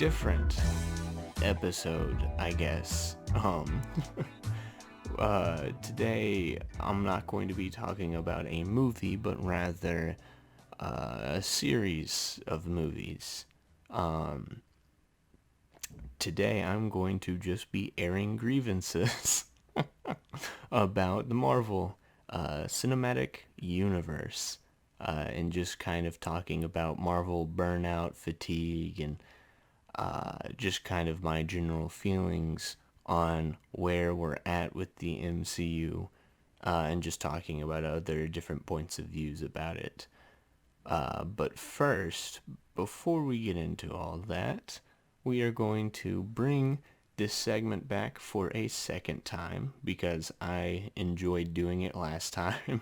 different episode, I guess. Today I'm not going to be talking about a movie, but rather a series of movies. Today I'm going to just be airing grievances about the Marvel cinematic universe, and just kind of talking about Marvel burnout, fatigue, and just kind of my general feelings on where we're at with the MCU, and just talking about other different points of views about it. But first, before we get into all that, we are going to bring this segment back for a second time because I enjoyed doing it last time.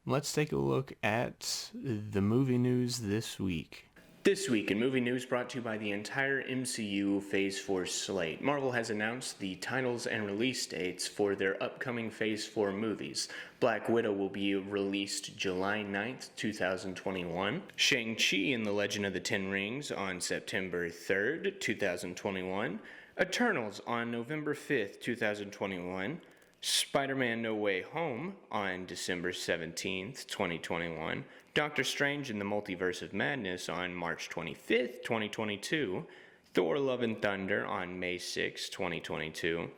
Let's take a look at the movie news this week. This week in movie news, brought to you by the entire MCU Phase 4 slate. Marvel has announced the titles and release dates for their upcoming Phase 4 movies. Black Widow will be released July 9th, 2021. Shang-Chi and the Legend of the Ten Rings on September 3rd, 2021. Eternals on November 5th, 2021. Spider-Man No Way Home on December 17th, 2021. Doctor Strange in the Multiverse of Madness on March 25th, 2022. Thor Love and Thunder on May 6th, 2022.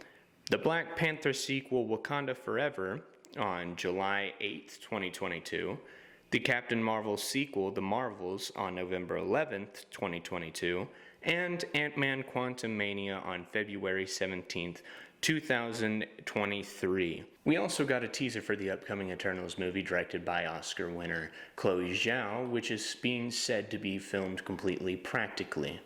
The Black Panther sequel Wakanda Forever on July 8th, 2022. The Captain Marvel sequel The Marvels on November 11th, 2022. And Ant-Man Quantumania on February 17th, 2023. We also got a teaser for the upcoming Eternals movie directed by Oscar winner Chloe Zhao, which is being said to be filmed completely practically.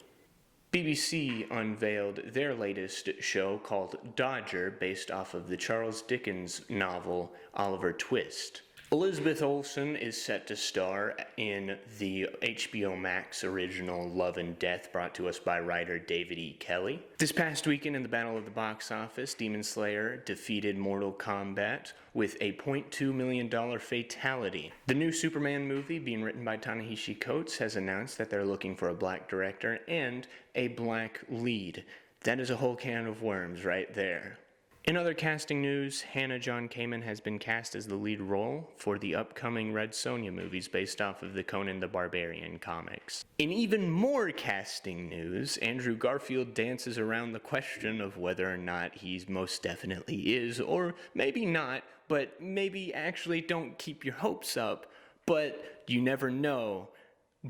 BBC unveiled their latest show called Dodger, based off of the Charles Dickens novel Oliver Twist. Elizabeth Olsen is set to star in the HBO Max original Love and Death, brought to us by writer David E. Kelley. This past weekend in the Battle of the Box Office, Demon Slayer defeated Mortal Kombat with a $0.2 million fatality. The new Superman movie, being written by Ta-Nehisi Coates, has announced that they're looking for a black director and a black lead. That is a whole can of worms right there. In other casting news, Hannah John Kamen has been cast as the lead role for the upcoming Red Sonja movies based off of the Conan the Barbarian comics. In even more casting news, Andrew Garfield dances around the question of whether or not he most definitely is, or maybe not, but maybe actually don't keep your hopes up, but you never know,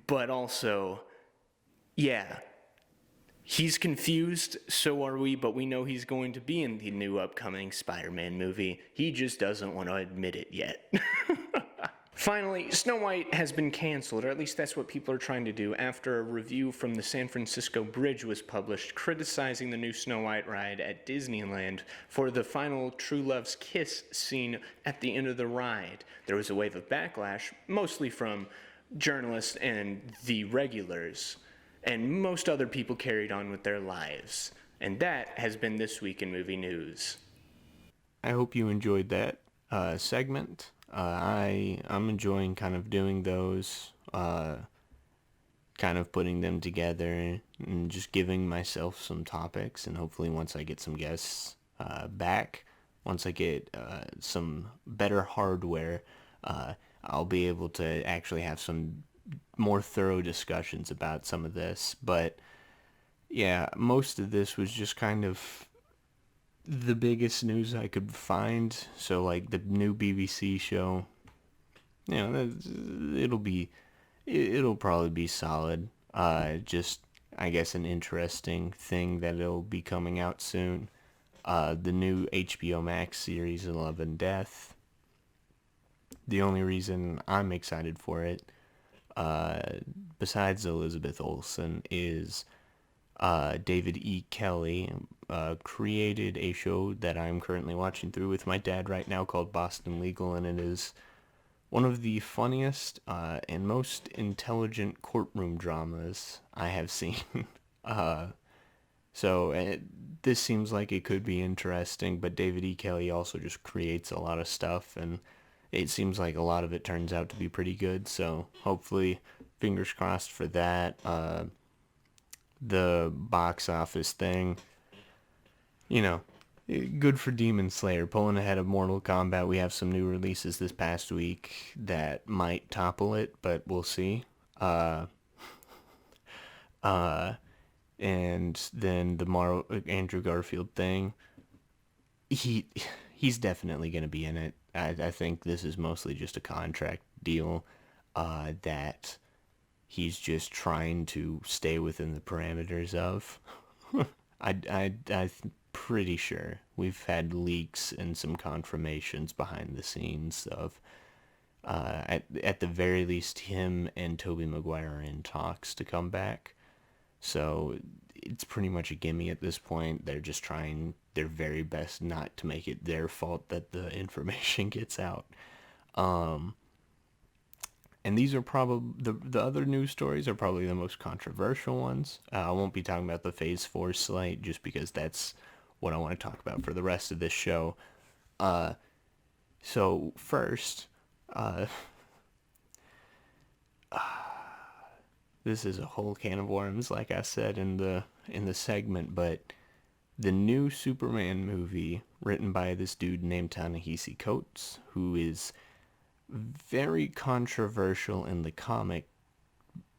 but also, yeah. He's confused, so are we, but we know he's going to be in the new upcoming Spider-Man movie. He just doesn't want to admit it yet. Finally, Snow White has been canceled, or at least that's what people are trying to do, after a review from the San Francisco Bridge was published criticizing the new Snow White ride at Disneyland for the final True Love's Kiss scene at the end of the ride. There was a wave of backlash, mostly from journalists and the regulars. And most other people carried on with their lives. And that has been This Week in Movie News. I hope you enjoyed that segment. I'm enjoying kind of doing those, kind of putting them together and just giving myself some topics. And hopefully once I get some guests back, once I get some better hardware, I'll be able to actually have some more thorough discussions about some of this. But yeah, most of this was just kind of the biggest news I could find. So like the new BBC show, it'll probably be solid. Just I guess an interesting thing that it'll be coming out soon. The new HBO Max series Love and Death. The only reason I'm excited for it, besides Elizabeth Olsen, is David E. Kelley created a show that I'm currently watching through with my dad right now called Boston Legal, and it is one of the funniest and most intelligent courtroom dramas I have seen. This seems like it could be interesting, but David E. Kelley also just creates a lot of stuff, and it seems like a lot of it turns out to be pretty good, so hopefully fingers crossed for that. The box office thing, you know, good for Demon Slayer pulling ahead of Mortal Kombat. We have some new releases this past week that might topple it, but we'll see. Uh, uh, and then the Andrew Garfield thing. He he's definitely going to be in it. I think this is mostly just a contract deal that he's just trying to stay within the parameters of. I'm pretty sure we've had leaks and some confirmations behind the scenes of at the very least him and Tobey Maguire are in talks to come back. So it's pretty much a gimme at this point. They're just trying their very best not to make it their fault that the information gets out. Um, and these are probably the other news stories are probably the most controversial ones. I won't be talking about the Phase 4 slate just because that's what I want to talk about for the rest of this show. Uh, so first, uh, this is a whole can of worms, like I said in the segment, but the new Superman movie written by this dude named Ta-Nehisi Coates, who is very controversial in the comic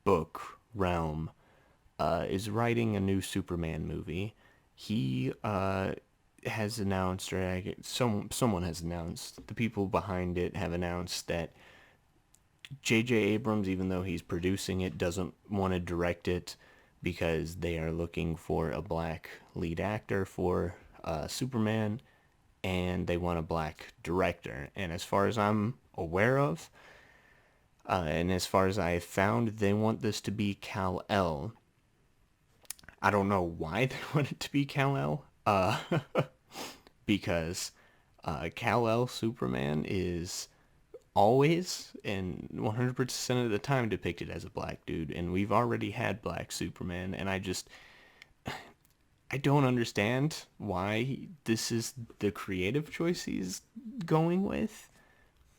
book realm, is writing a new Superman movie. He has announced, or someone has announced, the people behind it have announced that J.J. Abrams, even though he's producing it, doesn't want to direct it because they are looking for a black lead actor for Superman, and they want a black director. And as far as I'm aware of, and as far as I have found, they want this to be Kal-El. I don't know why they want it to be Kal-El, because Kal-El Superman is always and 100% of the time depicted as a black dude, and we've already had black Superman, and I don't understand why this is the creative choice he's going with.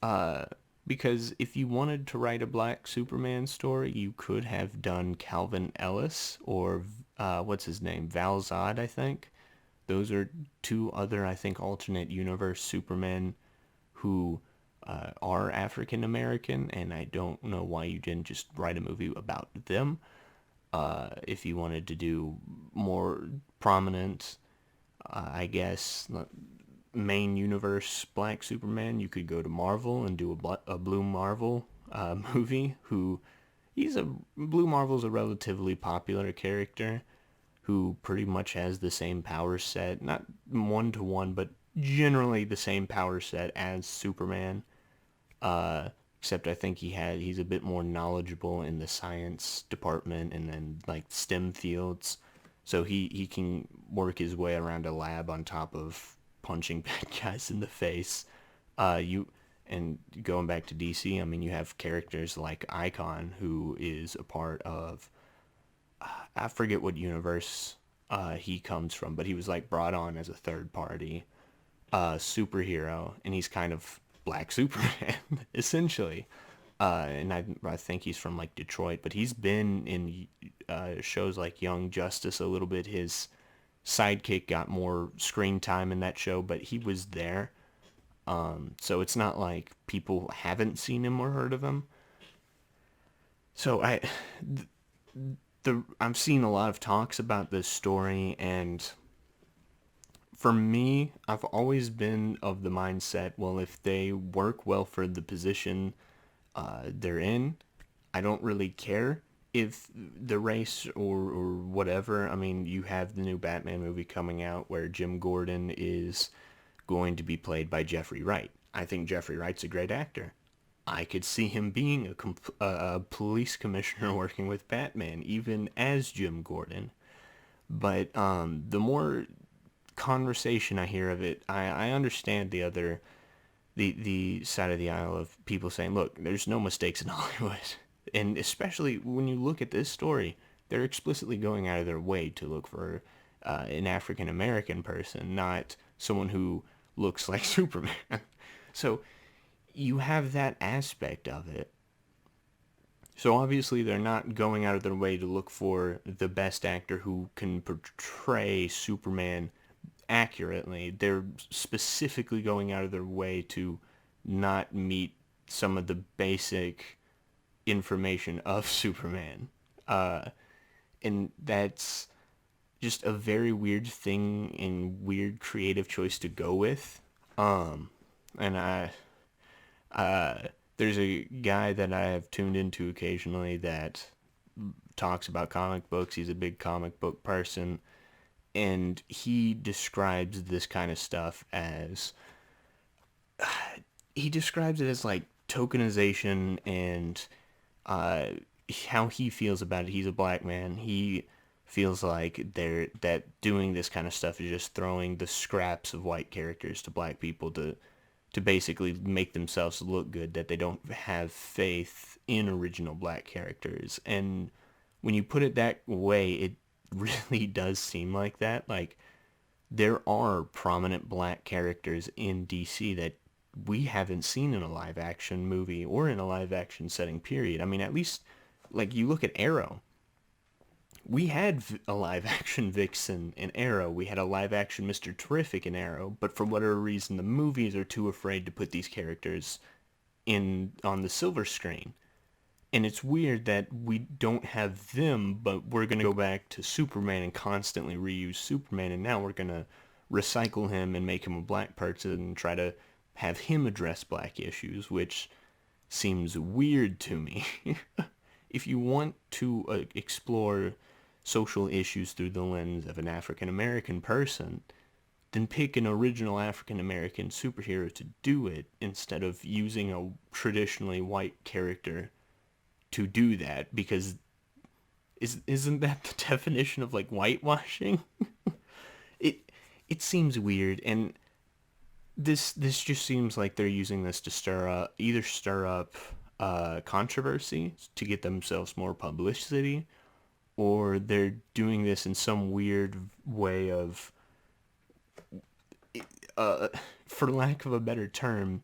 Uh, because if you wanted to write a black Superman story, you could have done Calvin Ellis or what's his name, Val Zod, I think. Those are two other, I think, alternate universe Supermen who are African American, and I don't know why you didn't just write a movie about them. If you wanted to do more prominent, I guess, main universe Black Superman, you could go to Marvel and do a Blue Marvel movie. Blue Marvel's a relatively popular character who pretty much has the same power set, not one to one, but generally the same power set as Superman. Except I think he's a bit more knowledgeable in the science department and then like STEM fields. So he can work his way around a lab on top of punching bad guys in the face. You and going back to DC, I mean you have characters like Icon who is a part of I forget what universe he comes from, but he was like brought on as a third party superhero, and he's kind of Black Superman essentially. And I think he's from like Detroit, but he's been in shows like Young Justice a little bit. His sidekick got more screen time in that show, but he was there. So it's not like people haven't seen him or heard of him. So I'm seeing a lot of talks about this story, and for me, I've always been of the mindset, well, if they work well for the position they're in, I don't really care if the race or whatever. I mean, you have the new Batman movie coming out where Jim Gordon is going to be played by Jeffrey Wright. I think Jeffrey Wright's a great actor. I could see him being a police commissioner working with Batman, even as Jim Gordon. But the more conversation I hear of it, I understand the side of the aisle of people saying, look, there's no mistakes in Hollywood. And especially when you look at this story, they're explicitly going out of their way to look for an African American person, not someone who looks like Superman. So you have that aspect of it. So obviously they're not going out of their way to look for the best actor who can portray Superman accurately. They're specifically going out of their way to not meet some of the basic information of Superman. Uh, and that's just a very weird thing and weird creative choice to go with. Um, and uh, there's a guy that I have tuned into occasionally that talks about comic books. He's a big comic book person, and he describes this kind of stuff as he describes it as like tokenization and uh, how he feels about it. He's a black man. He feels like they're that doing this kind of stuff is just throwing the scraps of white characters to black people to basically make themselves look good, that they don't have faith in original black characters. And when you put it that way, it really does seem like that. Like, there are prominent black characters in DC that we haven't seen in a live action movie or in a live action setting, period. I mean, at least, like, you look at Arrow. We had a live action Vixen in Arrow. We had a live action Mr. Terrific in Arrow, but for whatever reason, the movies are too afraid to put these characters in on the silver screen. And it's weird that we don't have them, but we're going to go back to Superman and constantly reuse Superman, and now we're going to recycle him and make him a black person and try to have him address black issues, which seems weird to me. If you want to explore social issues through the lens of an African American person, then pick an original African American superhero to do it instead of using a traditionally white character to do that, because isn't that the definition of like whitewashing? it it seems weird, and this just seems like they're using this to stir up controversy to get themselves more publicity, or they're doing this in some weird way of uh, for lack of a better term,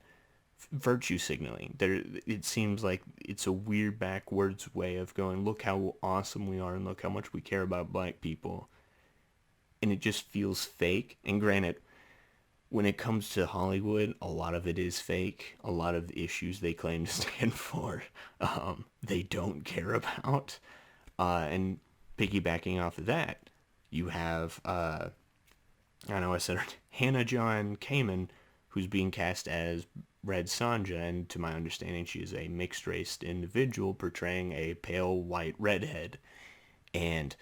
virtue signaling. There, it seems like it's a weird backwards way of going, look how awesome we are and look how much we care about black people. And it just feels fake. And granted, when it comes to Hollywood, a lot of it is fake. A lot of the issues they claim to stand for, they don't care about. And piggybacking off of that, you have, I know I said her, Hannah John Kamen, who's being cast as Red Sonja, and to my understanding, she is a mixed-raced individual portraying a pale white redhead. And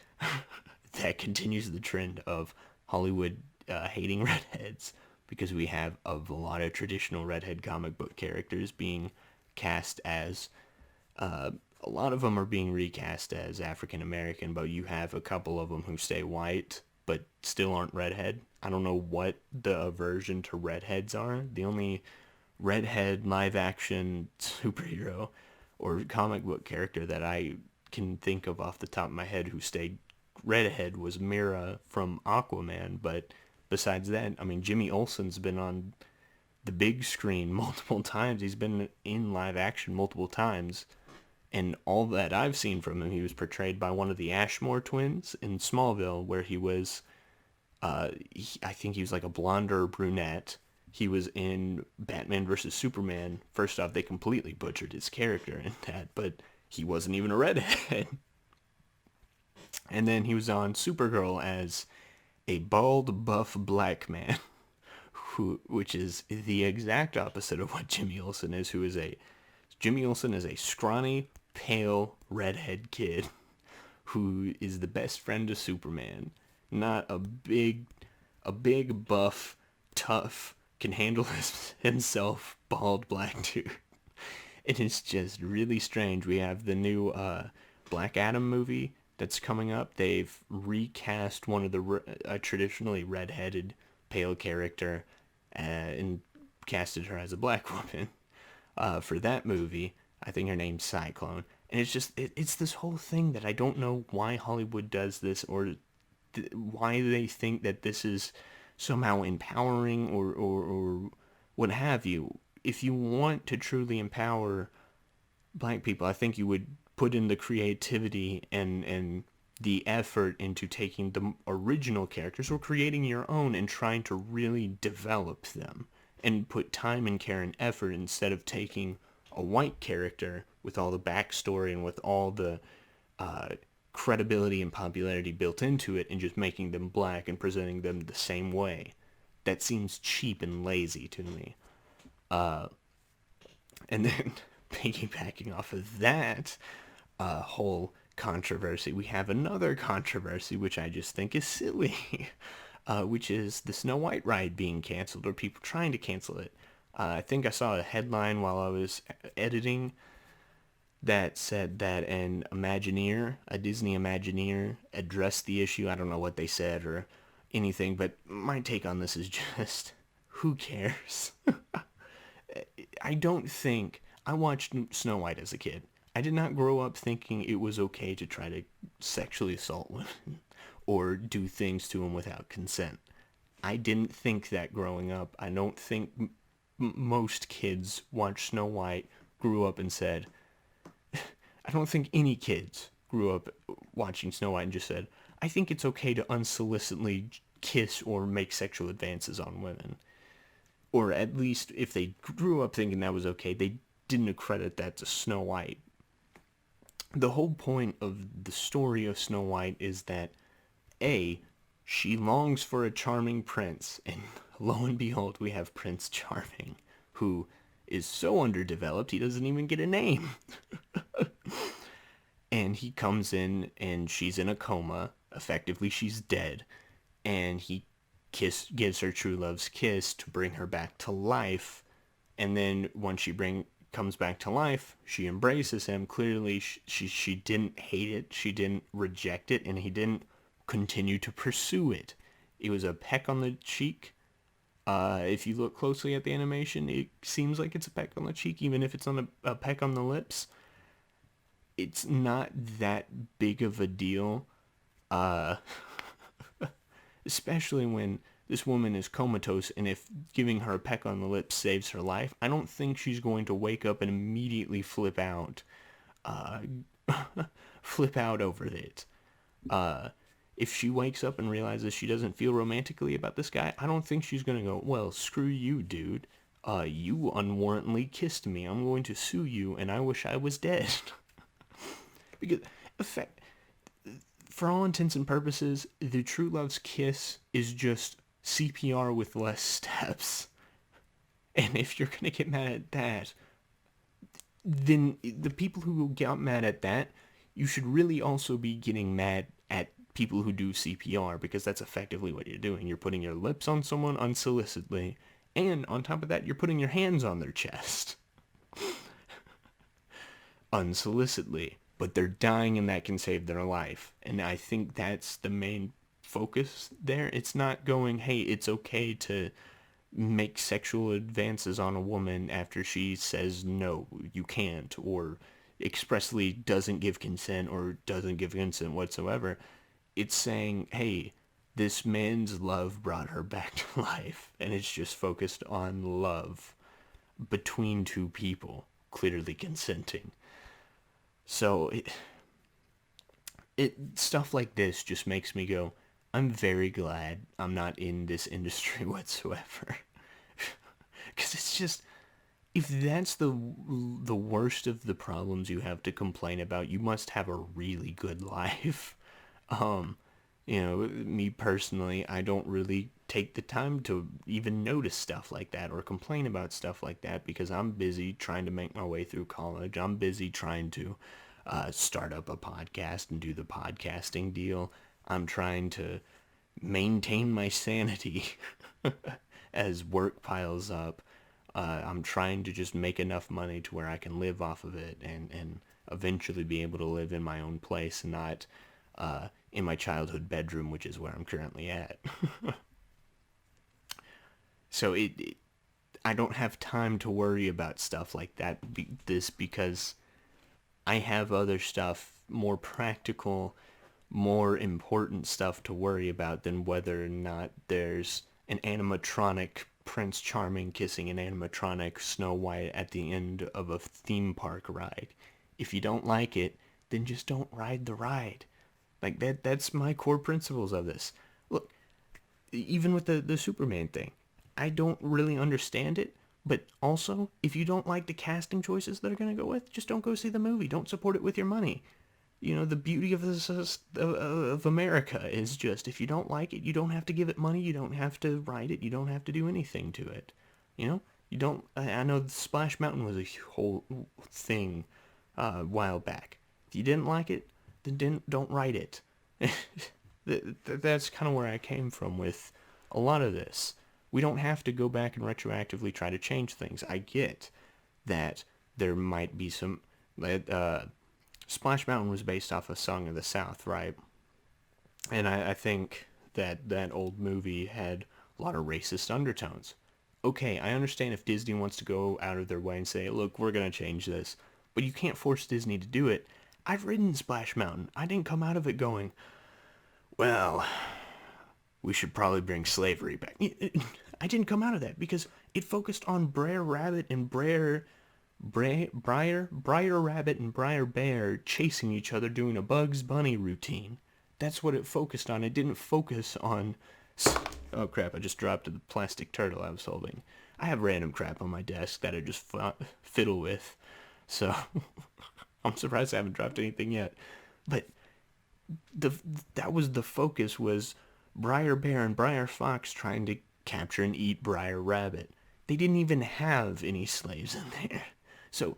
that continues the trend of Hollywood hating redheads, because we have a lot of traditional redhead comic book characters being cast as uh, a lot of them are being recast as African American, but you have a couple of them who stay white but still aren't redhead. I don't know what the aversion to redheads are. The only redhead live action superhero or comic book character that I can think of off the top of my head who stayed redhead was Mira from Aquaman, but besides that, I mean, Jimmy Olsen's been on the big screen multiple times. He's been in live action multiple times. And all that I've seen from him, he was portrayed by one of the Ashmore twins in Smallville, where he was, I think he was like a blonde or a brunette. He was in Batman versus Superman. First off, they completely butchered his character in that, but he wasn't even a redhead. And then he was on Supergirl as a bald, buff black man, which is the exact opposite of what Jimmy Olsen is, who is a Jimmy Olsen is a scrawny, pale, redhead kid who is the best friend of Superman. Not a big, buff, tough, can handle himself, bald black dude. It is just really strange. We have the new Black Adam movie that's coming up. They've recast one of the traditionally redheaded, pale character and casted her as a black woman for that movie. I think her name's Cyclone. And it's just, it's this whole thing that I don't know why Hollywood does this, or why they think that this is somehow empowering, or what have you. If you want to truly empower black people, I think you would put in the creativity and the effort into taking the original characters or creating your own and trying to really develop them and put time and care and effort instead of taking a white character with all the backstory and with all the uh, credibility and popularity built into it and just making them black and presenting them the same way. That seems cheap and lazy to me. And then piggybacking off of that whole controversy, we have another controversy which I just think is silly, which is the Snow White ride being canceled or people trying to cancel it. I think I saw a headline while I was editing that said that an Imagineer, a Disney Imagineer, addressed the issue. I don't know what they said or anything, but my take on this is just, who cares? I don't think I watched Snow White as a kid. I did not grow up thinking it was okay to try to sexually assault women or do things to them without consent. I didn't think that growing up. I don't think most kids watched Snow White, grew up and said, I don't think any kids grew up watching Snow White and just said, I think it's okay to unsolicitedly kiss or make sexual advances on women. Or at least if they grew up thinking that was okay, they didn't accredit that to Snow White. The whole point of the story of Snow White is that A, she longs for a charming prince, and lo and behold, we have Prince Charming, who is so underdeveloped he doesn't even get a name. And he comes in and she's in a coma. Effectively, she's dead. And he gives her true love's kiss to bring her back to life. And then once comes back to life, she embraces him. Clearly, she didn't hate it. She didn't reject it. And he didn't continue to pursue it. It was a peck on the cheek. If you look closely at the animation, it seems like it's a peck on the cheek, even if it's on a peck on the lips. It's not that big of a deal, uh, especially when this woman is comatose, and if giving her a peck on the lips saves her life, I don't think she's going to wake up and immediately flip out, uh, flip out over it. If she wakes up and realizes she doesn't feel romantically about this guy, I don't think she's going to go, well, screw you, dude. You unwarrantedly kissed me. I'm going to sue you, and I wish I was dead. Because, for all intents and purposes, the True Love's kiss is just CPR with less steps. And if you're going to get mad at that, then the people who got mad at that, you should really also be getting mad at people who do CPR, because that's effectively what you're doing. You're putting your lips on someone unsolicitedly, and on top of that, you're putting your hands on their chest. Unsolicitedly. But they're dying and that can save their life. And I think that's the main focus there. It's not going, hey, it's okay to make sexual advances on a woman after she says no, you can't, or expressly doesn't give consent or doesn't give consent whatsoever. It's saying, hey, this man's love brought her back to life, and it's just focused on love between two people clearly consenting. So it stuff like this just makes me go, I'm very glad I'm not in this industry whatsoever. Because it's just, if that's the worst of the problems you have to complain about, you must have a really good life. Um, me personally, I don't really take the time to even notice stuff like that or complain about stuff like that because I'm busy trying to make my way through college. I'm busy trying to start up a podcast and do the podcasting deal. I'm trying to maintain my sanity as work piles up. I'm trying to just make enough money to where I can live off of it and eventually be able to live in my own place and not in my childhood bedroom, which is where I'm currently at. So I don't have time to worry about stuff like that. Because I have other stuff, more practical, more important stuff to worry about than whether or not there's an animatronic Prince Charming kissing an animatronic Snow White at the end of a theme park ride. If you don't like it, then just don't ride the ride. Like that's my core principles of this. Look, even with the Superman thing, I don't really understand it. But also, if you don't like the casting choices that are going to go with, just don't go see the movie. Don't support it with your money. You know, the beauty of this of America is just if you don't like it, you don't have to give it money. You don't have to write it. You don't have to do anything to it. You know, you don't. I know Splash Mountain was a whole thing a while back. If you didn't like it, then don't write it. That's kind of where I came from with a lot of this. We don't have to go back and retroactively try to change things. I get that there might be some. Splash Mountain was based off a Song of the South, right? And I think that that old movie had a lot of racist undertones. Okay, I understand if Disney wants to go out of their way and say, look, we're going to change this. But you can't force Disney to do it. I've ridden Splash Mountain. I didn't come out of it going, well, we should probably bring slavery back. I didn't come out of that because it focused on Brer Rabbit and Briar Rabbit and Briar Bear chasing each other doing a Bugs Bunny routine. That's what it focused on. It didn't focus on... Oh crap, I just dropped the plastic turtle I was holding. I have random crap on my desk that I just fiddle with. So, I'm surprised I haven't dropped anything yet. But that was the focus, was Briar Bear and Briar Fox trying to capture and eat Briar Rabbit. They didn't even have any slaves in there. So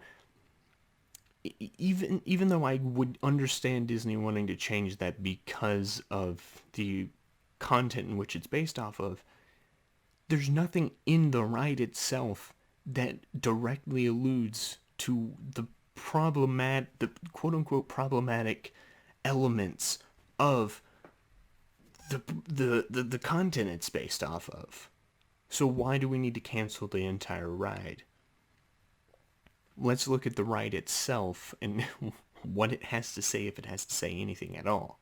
even though I would understand Disney wanting to change that because of the content in which it's based off of, there's nothing in the ride itself that directly alludes to the quote-unquote problematic elements of the content it's based off of. So why do we need to cancel the entire ride? Let's look at the ride itself and what it has to say, if it has to say anything at all.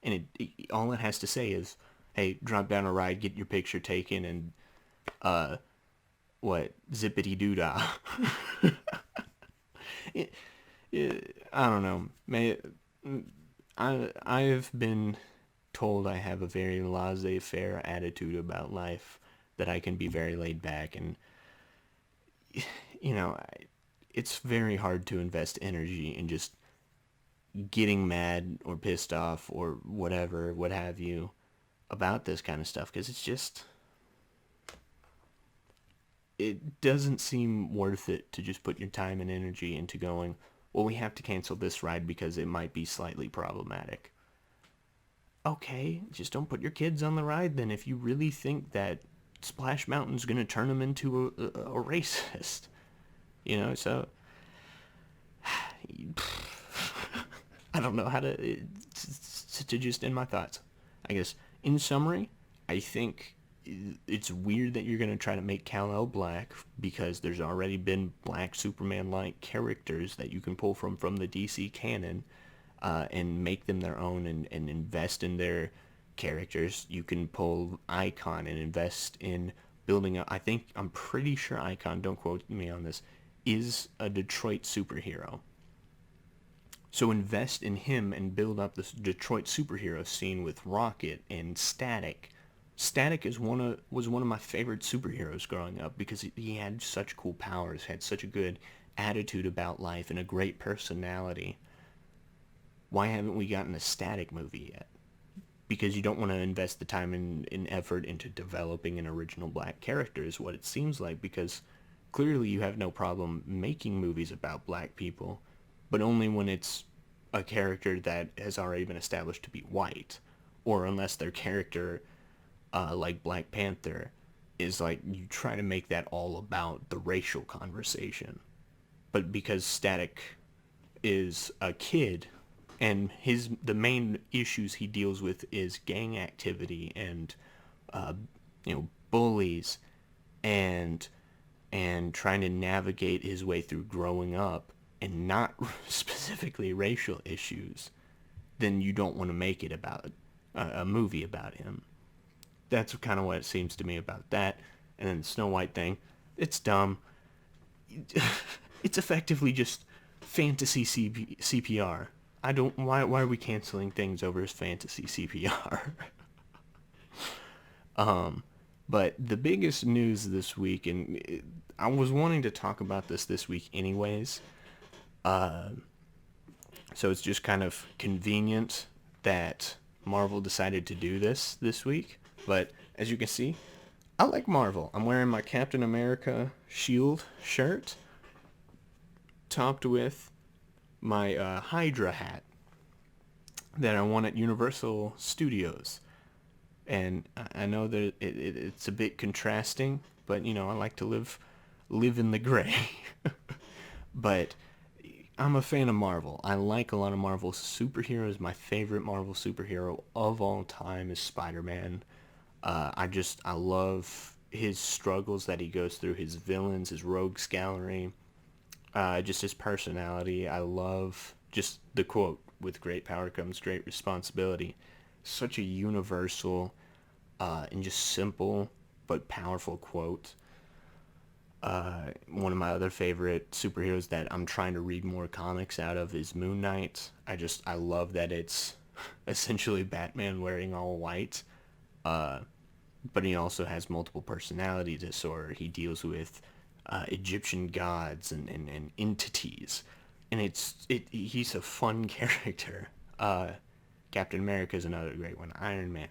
And all it has to say is, hey, drop down a ride, get your picture taken, and zippity doo dah. I don't know. I've been told I have a very laissez-faire attitude about life, that I can be very laid back, and it's very hard to invest energy in just getting mad or pissed off or whatever, what have you, about this kind of stuff, because it doesn't seem worth it to just put your time and energy into going, well, we have to cancel this ride because it might be slightly problematic. Okay, just don't put your kids on the ride then if you really think that Splash Mountain's going to turn them into a racist. So I don't know how to just end my thoughts. I guess, in summary, I think it's weird that you're going to try to make Kal-El black because there's already been black Superman-like characters that you can pull from the DC canon and make them their own and invest in their characters. You can pull Icon and invest in building I'm pretty sure Icon, don't quote me on this, is a Detroit superhero. So invest in him and build up this Detroit superhero scene with Rocket and Static. Static was one of my favorite superheroes growing up because he had such cool powers, had such a good attitude about life, and a great personality. Why haven't we gotten a Static movie yet? Because you don't want to invest the time and effort into developing an original black character, is what it seems like, because clearly you have no problem making movies about black people, but only when it's a character that has already been established to be white, or unless their character, like Black Panther, is like, you try to make that all about the racial conversation. But because Static is a kid, and the main issues he deals with is gang activity and bullies and trying to navigate his way through growing up, and not specifically racial issues, then you don't want to make it about a movie about him. That's kind of what it seems to me about that. And then the Snow White thing, it's dumb. It's effectively just fantasy CPR. I don't. Why are we canceling things over his fantasy CPR? But the biggest news this week, and I was wanting to talk about this week anyways, so it's just kind of convenient that Marvel decided to do this week. But as you can see, I like Marvel. I'm wearing my Captain America Shield shirt, topped with my Hydra hat that I won at Universal Studios. And I know that it's a bit contrasting, but you know I like to live in the gray. But I'm a fan of Marvel. I like a lot of Marvel superheroes. My favorite Marvel superhero of all time is Spider-Man. I love his struggles that he goes through, his villains, his rogues gallery, just his personality. I love just the quote, "With great power comes great responsibility." Such a universal and just simple but powerful quote. One of my other favorite superheroes that I'm trying to read more comics out of is Moon Knight. I love that it's essentially Batman wearing all white, but he also has multiple personality disorder. He deals with Egyptian gods and entities, and he's a fun character. Captain America is another great one. Iron Man.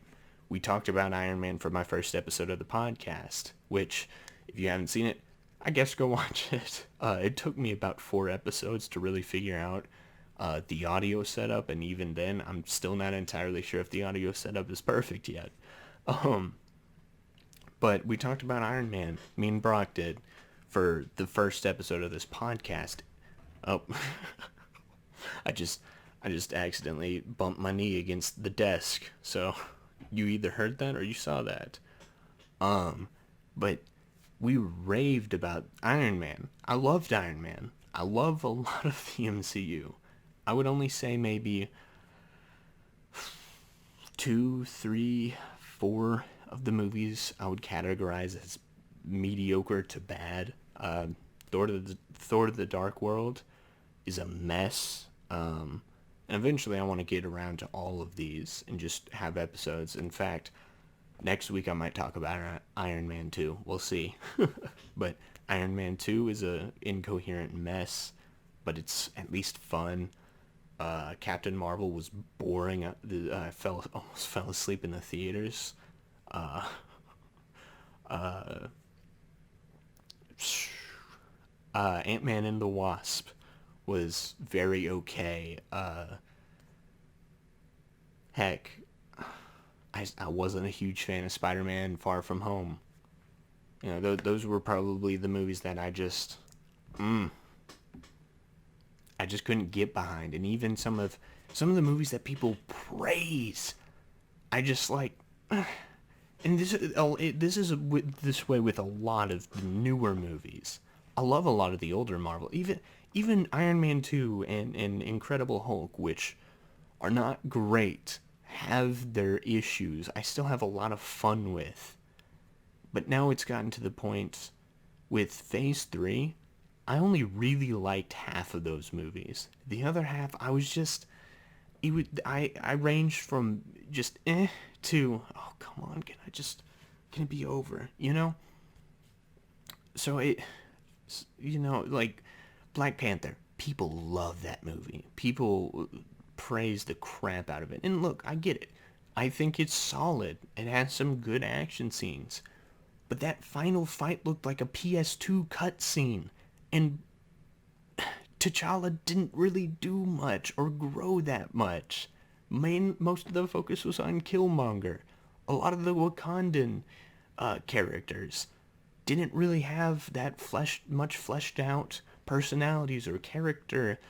We talked about Iron Man for my first episode of the podcast, which, if you haven't seen it, I guess go watch it. It took me about 4 episodes to really figure out the audio setup, and even then, I'm still not entirely sure if the audio setup is perfect yet. But we talked about Iron Man. Me and Brock did for the first episode of this podcast. Oh, I just I just accidentally bumped my knee against the desk. So you either heard that or you saw that. But we raved about Iron Man. I loved Iron Man. I love a lot of the MCU. I would only say maybe 2, 3, 4 of the movies I would categorize as mediocre to bad. Thor to the Dark World is a mess. And eventually I want to get around to all of these and just have episodes. In fact, next week I might talk about Iron Man 2. We'll see. But Iron Man 2 is a incoherent mess, but it's at least fun. Captain Marvel was boring. I almost fell asleep in the theaters. Ant-Man and the Wasp was very okay. Heck, I wasn't a huge fan of Spider-Man Far From Home. You know, those were probably the movies that I just couldn't get behind. And even some of the movies that people praise, I just like. And this is this way with a lot of the newer movies. I love a lot of the older Marvel, even Iron Man 2 and Incredible Hulk, which are not great, have their issues. I still have a lot of fun with. But now it's gotten to the point with Phase 3, I only really liked half of those movies. The other half, I was just, I ranged from just to, oh, come on, can it be over, you know? So like Black Panther, people love that movie. People praise the crap out of it. And look, I get it. I think it's solid. It has some good action scenes. But that final fight looked like a PS2 cutscene. And T'Challa didn't really do much or grow that much. Most of the focus was on Killmonger. A lot of the Wakandan characters didn't really have that much fleshed out personalities or character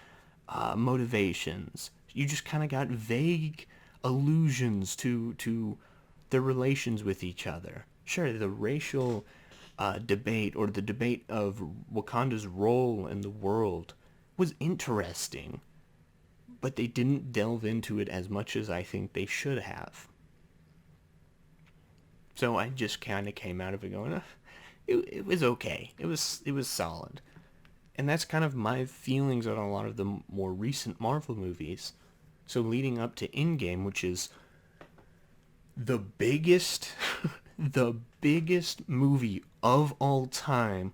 motivations. You just kind of got vague allusions to their relations with each other. Sure, the racial debate or the debate of Wakanda's role in the world was interesting, but they didn't delve into it as much as I think they should have. So I just kind of came out of it going, it was okay. It was solid. And that's kind of my feelings on a lot of the more recent Marvel movies. So leading up to Endgame, which is the biggest, the biggest movie of all time,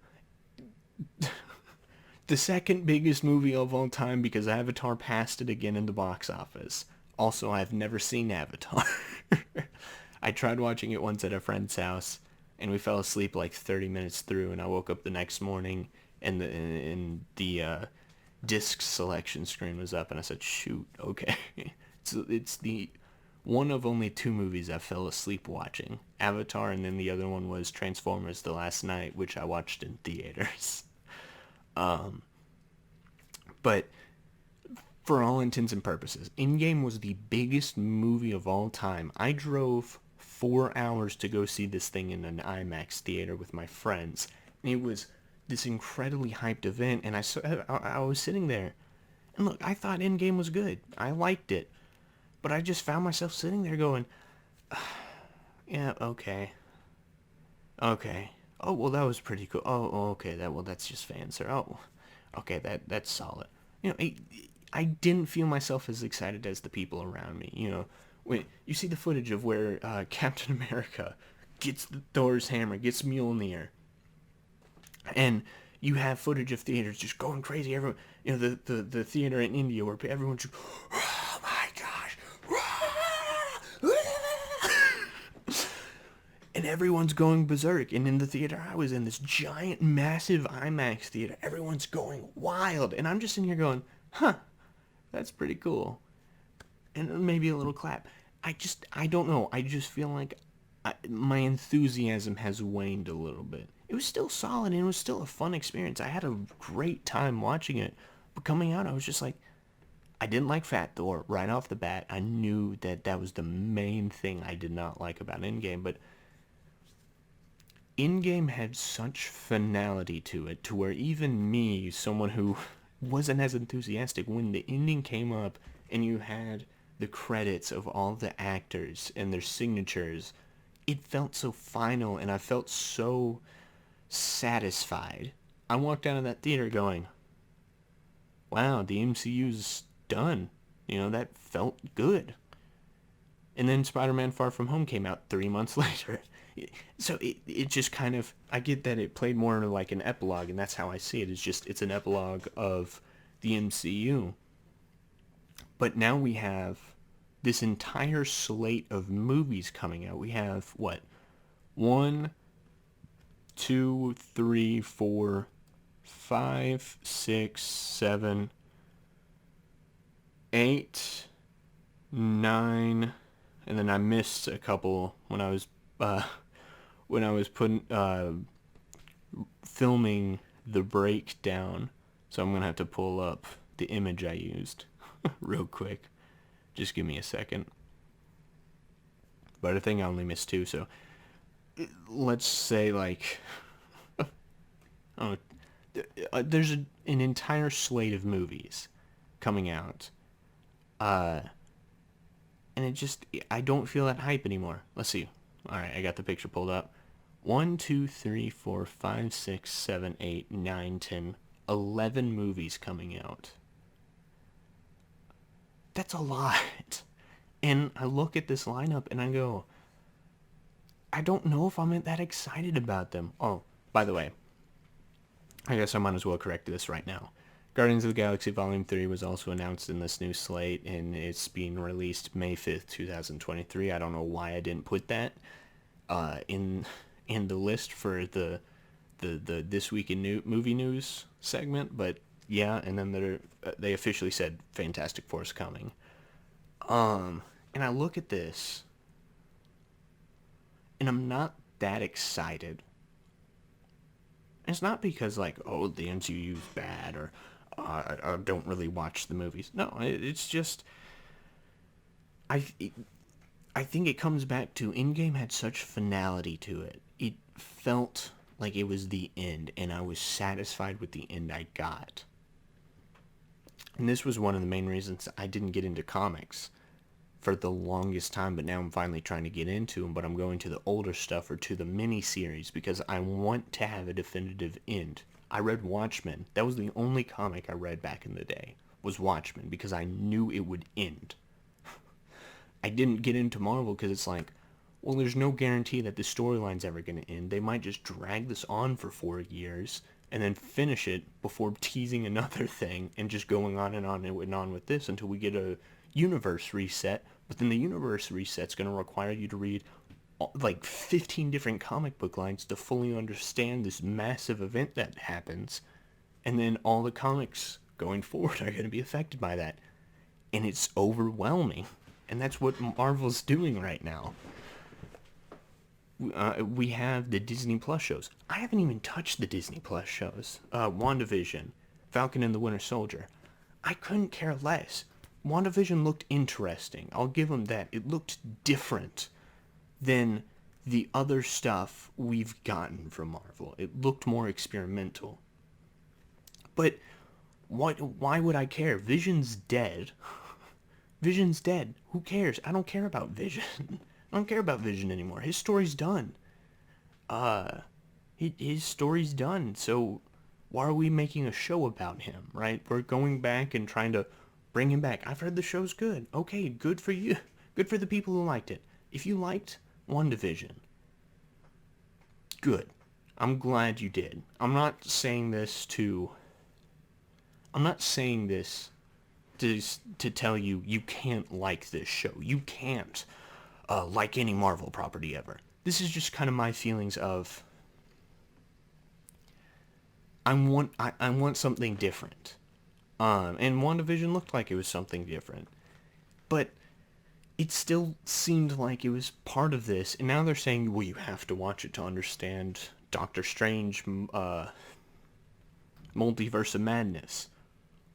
the second biggest movie of all time because Avatar passed it again in the box office. Also, I've never seen Avatar. I tried watching it once at a friend's house, and we fell asleep like 30 minutes through, and I woke up the next morning, and the disc selection screen was up, and I said, "Shoot, okay." So it's the one of only two movies I fell asleep watching: Avatar, and then the other one was Transformers: The Last Night, which I watched in theaters. But for all intents and purposes, Endgame was the biggest movie of all time. I drove 4 hours to go see this thing in an IMAX theater with my friends. And it was this incredibly hyped event, and I was sitting there. And look, I thought Endgame was good. I liked it. But I just found myself sitting there going, yeah, okay. Okay. Oh, well, that was pretty cool. Okay, that's just fan sir. Oh, okay, that's solid. I didn't feel myself as excited as the people around me. When you see the footage of where Captain America gets Thor's hammer, gets Mjolnir, and you have footage of theaters just going crazy. Everyone, the theater in India where everyone's just, oh my gosh, and everyone's going berserk. And in the theater I was in, this giant, massive IMAX theater, everyone's going wild, and I'm just sitting here going, huh, that's pretty cool. And maybe a little clap. I don't know. I just feel like my enthusiasm has waned a little bit. It was still solid and it was still a fun experience. I had a great time watching it. But coming out, I was just like, I didn't like Fat Thor right off the bat. I knew that that was the main thing I did not like about Endgame. But Endgame had such finality to it, to where even me, someone who wasn't as enthusiastic, when the ending came up and you had the credits of all the actors and their signatures, it felt so final and I felt so satisfied. I walked out of that theater going, wow, the MCU's done. That felt good. And then Spider-Man Far From Home came out 3 months later. So it just kind of, I get that it played more like an epilogue, and that's how I see it. It's an epilogue of the MCU. But now we have this entire slate of movies coming out. We have, what, 1, 2, 3, 4, 5, 6, 7, 8, 9, and then I missed a couple when I was putting filming the breakdown. So I'm gonna have to pull up the image I used real quick. Just give me a second. But I think I only missed 2, so let's say like oh, there's an entire slate of movies coming out. And I don't feel that hype anymore. Let's see. Alright, I got the picture pulled up. 1, 2, 3, 4, 5, 6, 7, 8, 9, 10, 11 movies coming out. That's a lot. And I look at this lineup and I go, I don't know if I'm that excited about them. Oh, by the way, I guess I might as well correct this right now. Guardians of the Galaxy Volume 3 was also announced in this new slate, and it's being released May 5th, 2023. I don't know why I didn't put that in the list for the This Week in Movie News segment, but yeah, and then they officially said Fantastic Four's coming. And I look at this, and I'm not that excited. It's not because, like, oh, the MCU's bad, or I don't really watch the movies. No, it's just I think it comes back to Endgame had such finality to it. It felt like it was the end, and I was satisfied with the end I got. And this was one of the main reasons I didn't get into comics for the longest time, but now I'm finally trying to get into them, but I'm going to the older stuff or to the mini-series because I want to have a definitive end. I read Watchmen. That was the only comic I read back in the day. was Watchmen because I knew it would end. I didn't get into Marvel because it's like, well, there's no guarantee that the storyline's ever going to end. They might just drag this on for 4 years and then finish it before teasing another thing and just going on and on and on with this until we get a universe reset. But then the universe reset's going to require you to read like 15 different comic book lines to fully understand this massive event that happens. And then all the comics going forward are going to be affected by that. And it's overwhelming. And that's what Marvel's doing right now. We have the Disney Plus shows. I haven't even touched the Disney Plus shows. WandaVision, Falcon and the Winter Soldier. I couldn't care less. WandaVision looked interesting. I'll give them that. It looked different than the other stuff we've gotten from Marvel. It looked more experimental. But why would I care? Vision's dead. Vision's dead. Who cares? I don't care about Vision. I don't care about Vision anymore. His story's done. His story's done. So why are we making a show about him, right? We're going back and trying to bring him back. I've heard the show's good. Okay, good for you. Good for the people who liked it. If you liked WandaVision, good. I'm glad you did. I'm not saying this to tell you you can't like this show. You can't like any Marvel property ever. This is just kind of my feelings of I want something different. And WandaVision looked like it was something different. But it still seemed like it was part of this. And now they're saying, well, you have to watch it to understand Doctor Strange Multiverse of Madness.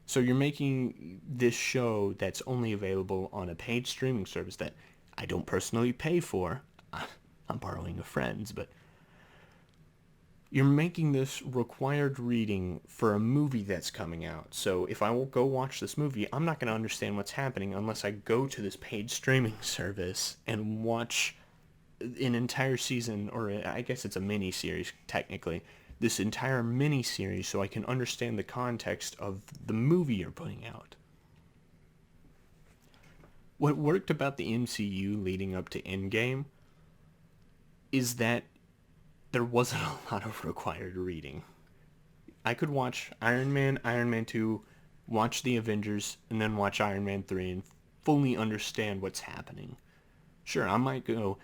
So you're making this show that's only available on a paid streaming service that I don't personally pay for. I'm borrowing a friend's, but you're making this required reading for a movie that's coming out. So if I will go watch this movie, I'm not going to understand what's happening unless I go to this paid streaming service and watch an entire season, or I guess it's a mini series technically, this entire mini series so I can understand the context of the movie you're putting out. What worked about the MCU leading up to Endgame is that there wasn't a lot of required reading. I could watch Iron Man 2, watch the Avengers, and then watch Iron Man 3 and fully understand what's happening. Sure, I might go,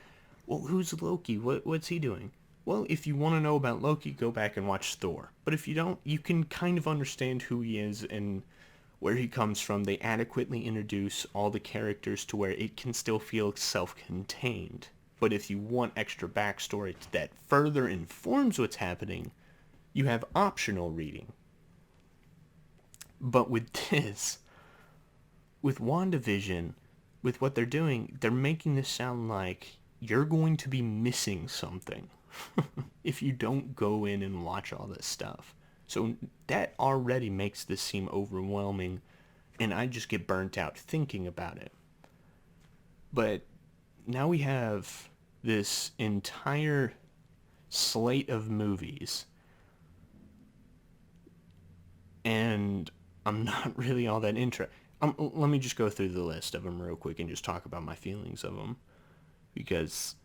well, who's Loki? What's he doing? Well, if you want to know about Loki, go back and watch Thor. But if you don't, you can kind of understand who he is and where he comes from. They adequately introduce all the characters to where it can still feel self-contained. But if you want extra backstory that further informs what's happening, you have optional reading. But with this, with WandaVision, with what they're doing, they're making this sound like you're going to be missing something if you don't go in and watch all this stuff. So that already makes this seem overwhelming, and I just get burnt out thinking about it. But now we have this entire slate of movies, and I'm not really all that interested. Let me just go through the list of them real quick and just talk about my feelings of them, because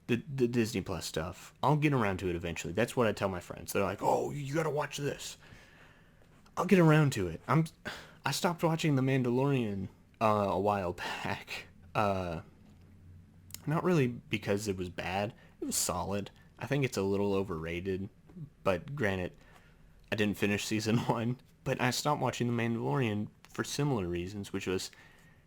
the Disney Plus stuff, I'll get around to it eventually. That's what I tell my friends. They're like, oh, you gotta watch this. I'll get around to it. I stopped watching The Mandalorian a while back. Not really because it was bad. It was solid. I think it's a little overrated. But granted, I didn't finish season 1. But I stopped watching The Mandalorian for similar reasons, which was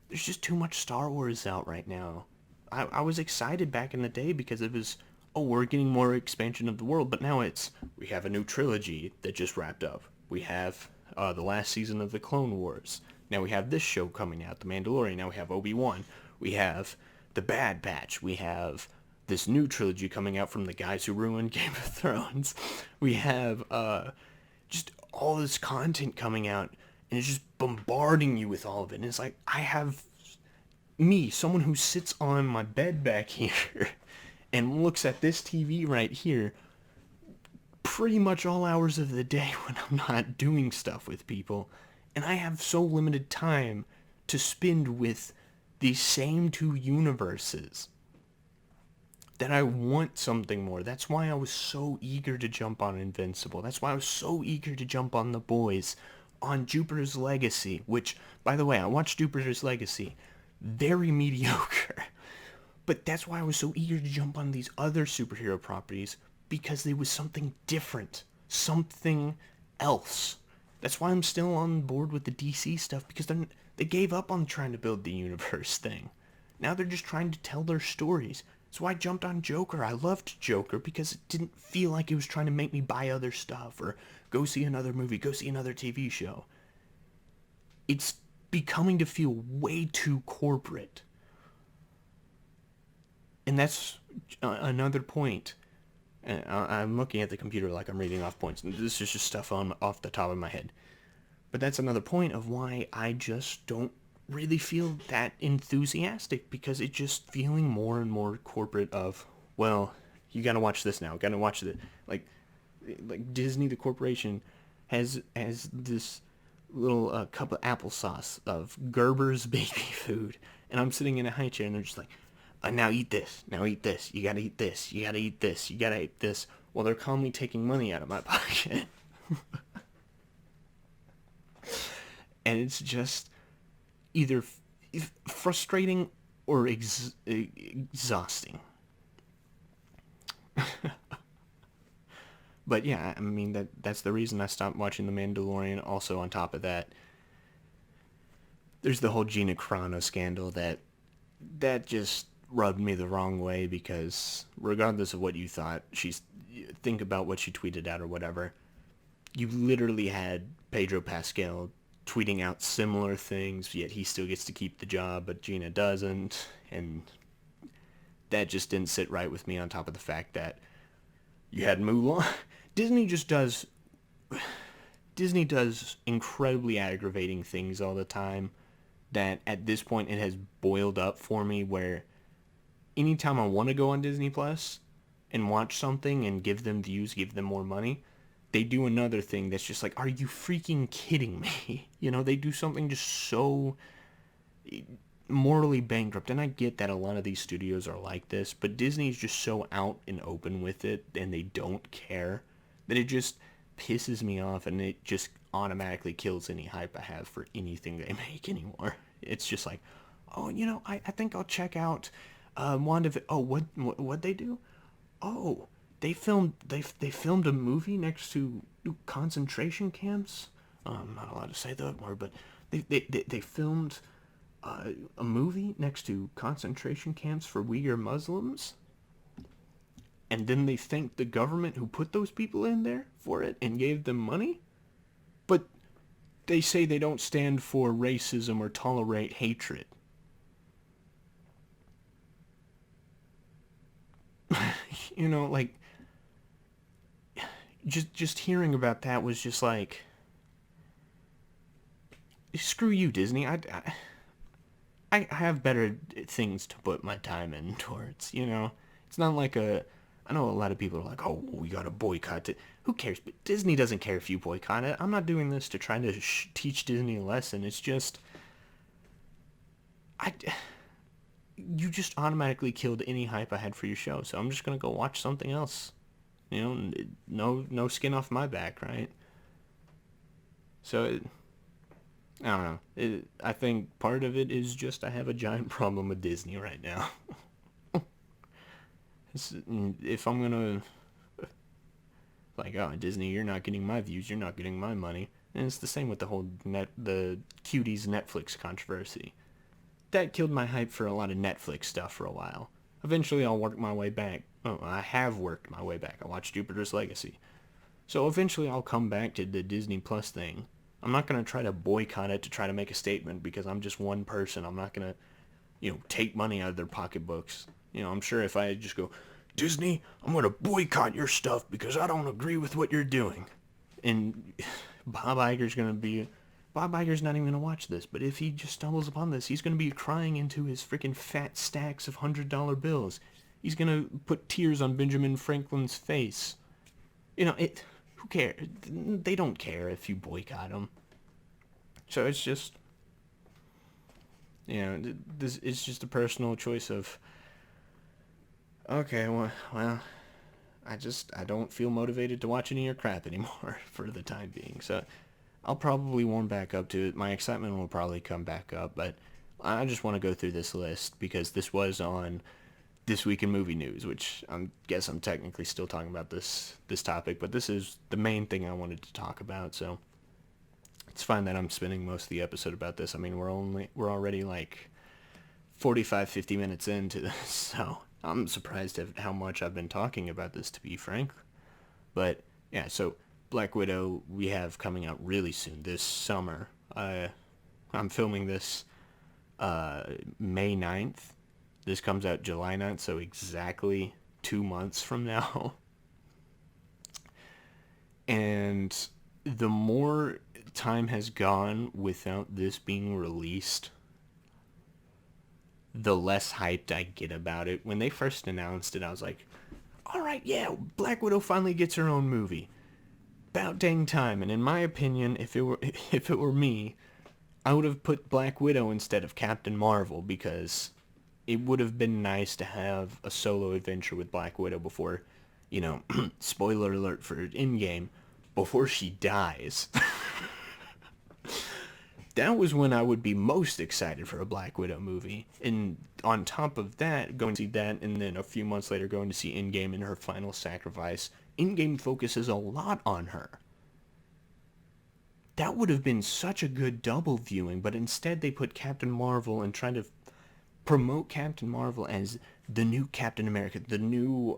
there's just too much Star Wars out right now. I was excited back in the day because it was, oh, we're getting more expansion of the world. But now we have a new trilogy that just wrapped up. We have the last season of the Clone Wars. Now we have this show coming out, The Mandalorian. Now we have Obi-Wan. We have The Bad Batch. We have this new trilogy coming out from the guys who ruined Game of Thrones. We have just all this content coming out, and it's just bombarding you with all of it. And it's like, I have me, someone who sits on my bed back here and looks at this TV right here pretty much all hours of the day when I'm not doing stuff with people. And I have so limited time to spend with these same two universes that I want something more. That's why I was so eager to jump on Invincible. That's why I was so eager to jump on The Boys, on Jupiter's Legacy, which, by the way, I watched Jupiter's Legacy. Very mediocre. But that's why I was so eager to jump on these other superhero properties, because there was something different. Something else. That's why I'm still on board with the DC stuff, because they gave up on trying to build the universe thing. Now they're just trying to tell their stories. That's why I jumped on Joker. I loved Joker because it didn't feel like it was trying to make me buy other stuff or go see another movie, go see another TV show. It's becoming to feel way too corporate. And that's another point. I'm looking at the computer like I'm reading off points. This is just stuff off the top of my head. But that's another point of why I just don't really feel that enthusiastic, because it's just feeling more and more corporate of, well, you gotta watch this now, gotta watch it. Like Disney, the corporation, has this little cup of applesauce of Gerber's baby food, and I'm sitting in a high chair, and they're just like, now eat this, now eat this, you gotta eat this, you gotta eat this, you gotta eat this, while they're calmly taking money out of my pocket. And it's just either frustrating or exhausting. But yeah, I mean, that's the reason I stopped watching The Mandalorian. Also, on top of that, there's the whole Gina Carano scandal that just rubbed me the wrong way, because regardless of what you thought, think about what she tweeted out or whatever. You literally had Pedro Pascal tweeting out similar things, yet he still gets to keep the job, but Gina doesn't, and that just didn't sit right with me, on top of the fact that you had Mulan. Disney does incredibly aggravating things all the time, that at this point it has boiled up for me, where anytime I want to go on Disney Plus and watch something and give them views, give them more money, they do another thing that's just like, are you freaking kidding me? They do something just so morally bankrupt. And I get that a lot of these studios are like this, but Disney's just so out and open with it, and they don't care, that it just pisses me off, and it just automatically kills any hype I have for anything they make anymore. It's just like, oh, I think I'll check out oh, what they do? Oh, they filmed a movie next to concentration camps. I'm not allowed to say that word, but they filmed a movie next to concentration camps for Uyghur Muslims, and then they thanked the government who put those people in there for it and gave them money. But they say they don't stand for racism or tolerate hatred. Like, just hearing about that was just like, screw you, Disney. I have better things to put my time in towards. It's not like I know a lot of people are like, oh, we gotta boycott it. Who cares? But Disney doesn't care if you boycott it. I'm not doing this to try to teach Disney a lesson. It's just, you just automatically killed any hype I had for your show. So I'm just gonna go watch something else. No skin off my back, right? So I don't know. I think part of it is just I have a giant problem with Disney right now. If I'm gonna, like, oh, Disney, you're not getting my views, you're not getting my money, and it's the same with the whole the Cuties Netflix controversy. That killed my hype for a lot of Netflix stuff for a while. Eventually, I'll work my way back. Oh, I have worked my way back. I watched Jupiter's Legacy. So eventually I'll come back to the Disney Plus thing. I'm not going to try to boycott it to try to make a statement, because I'm just one person. I'm not going to, take money out of their pocketbooks. I'm sure if I just go, Disney, I'm going to boycott your stuff because I don't agree with what you're doing. And Bob Iger's not even going to watch this, but if he just stumbles upon this, he's going to be crying into his freaking fat stacks of $100 bills. He's going to put tears on Benjamin Franklin's face. Who cares? They don't care if you boycott them. So it's just, this it's just a personal choice of, okay, well, I don't feel motivated to watch any of your crap anymore for the time being. So I'll probably warm back up to it. My excitement will probably come back up, but I just want to go through this list because this was on This Week in Movie News, which I guess I'm technically still talking about this topic, but this is the main thing I wanted to talk about. So it's fine that I'm spending most of the episode about this. I mean, we're already like 45, 50 minutes into this, so I'm surprised at how much I've been talking about this, to be frank. But yeah, so Black Widow we have coming out really soon this summer. I'm filming this May 9th. This comes out July 9th, so exactly 2 months from now. And the more time has gone without this being released, the less hyped I get about it. When they first announced it, I was like, all right, yeah, Black Widow finally gets her own movie. About dang time. And in my opinion, if it were me, I would have put Black Widow instead of Captain Marvel because it would have been nice to have a solo adventure with Black Widow before, spoiler alert for Endgame, before she dies. That was when I would be most excited for a Black Widow movie. And on top of that, going to see that, and then a few months later going to see Endgame and her final sacrifice. Endgame focuses a lot on her. That would have been such a good double viewing, but instead they put Captain Marvel and trying to promote Captain Marvel as the new Captain America, the new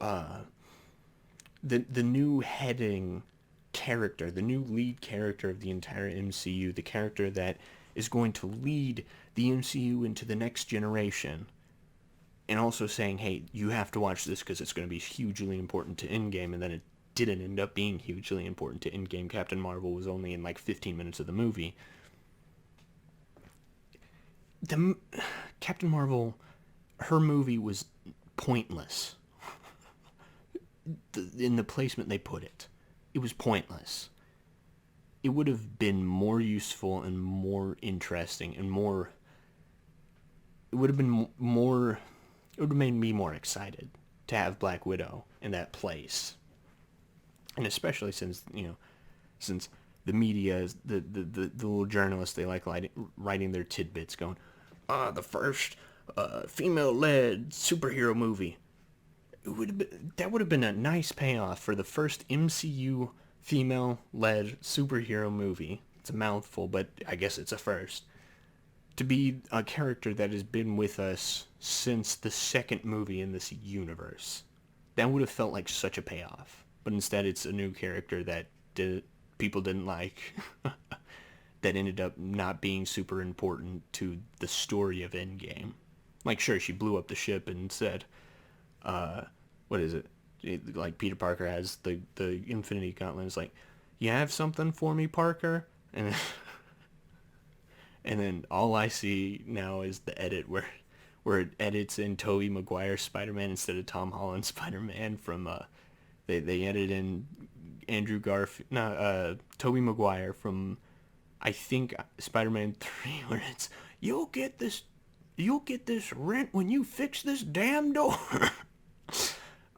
the new heading character, the new lead character of the entire MCU, the character that is going to lead the MCU into the next generation. And also saying, hey, you have to watch this because it's going to be hugely important to Endgame, and then it didn't end up being hugely important to Endgame. Captain Marvel was only in like 15 minutes of the movie. The Captain Marvel, her movie was pointless. In the placement they put it, it was pointless. It would have been more useful and more interesting and more. It would have been more. It would have made me more excited to have Black Widow in that place, and especially since the media, the little journalists, they like writing their tidbits, going, the first female-led superhero movie. That would have been a nice payoff for the first MCU female-led superhero movie. It's a mouthful, but I guess it's a first. To be a character that has been with us since the second movie in this universe. That would have felt like such a payoff. But instead it's a new character that people didn't like. That ended up not being super important to the story of Endgame. Like, sure, she blew up the ship and said, what is it? Like, Peter Parker has the Infinity Gauntlet. It's like, you have something for me, Parker? And then all I see now is the edit where it edits in Tobey Maguire Spider-Man instead of Tom Holland Spider-Man from they edited in Tobey Maguire from, I think, Spider-Man 3, where it's, you'll get this rent when you fix this damn door.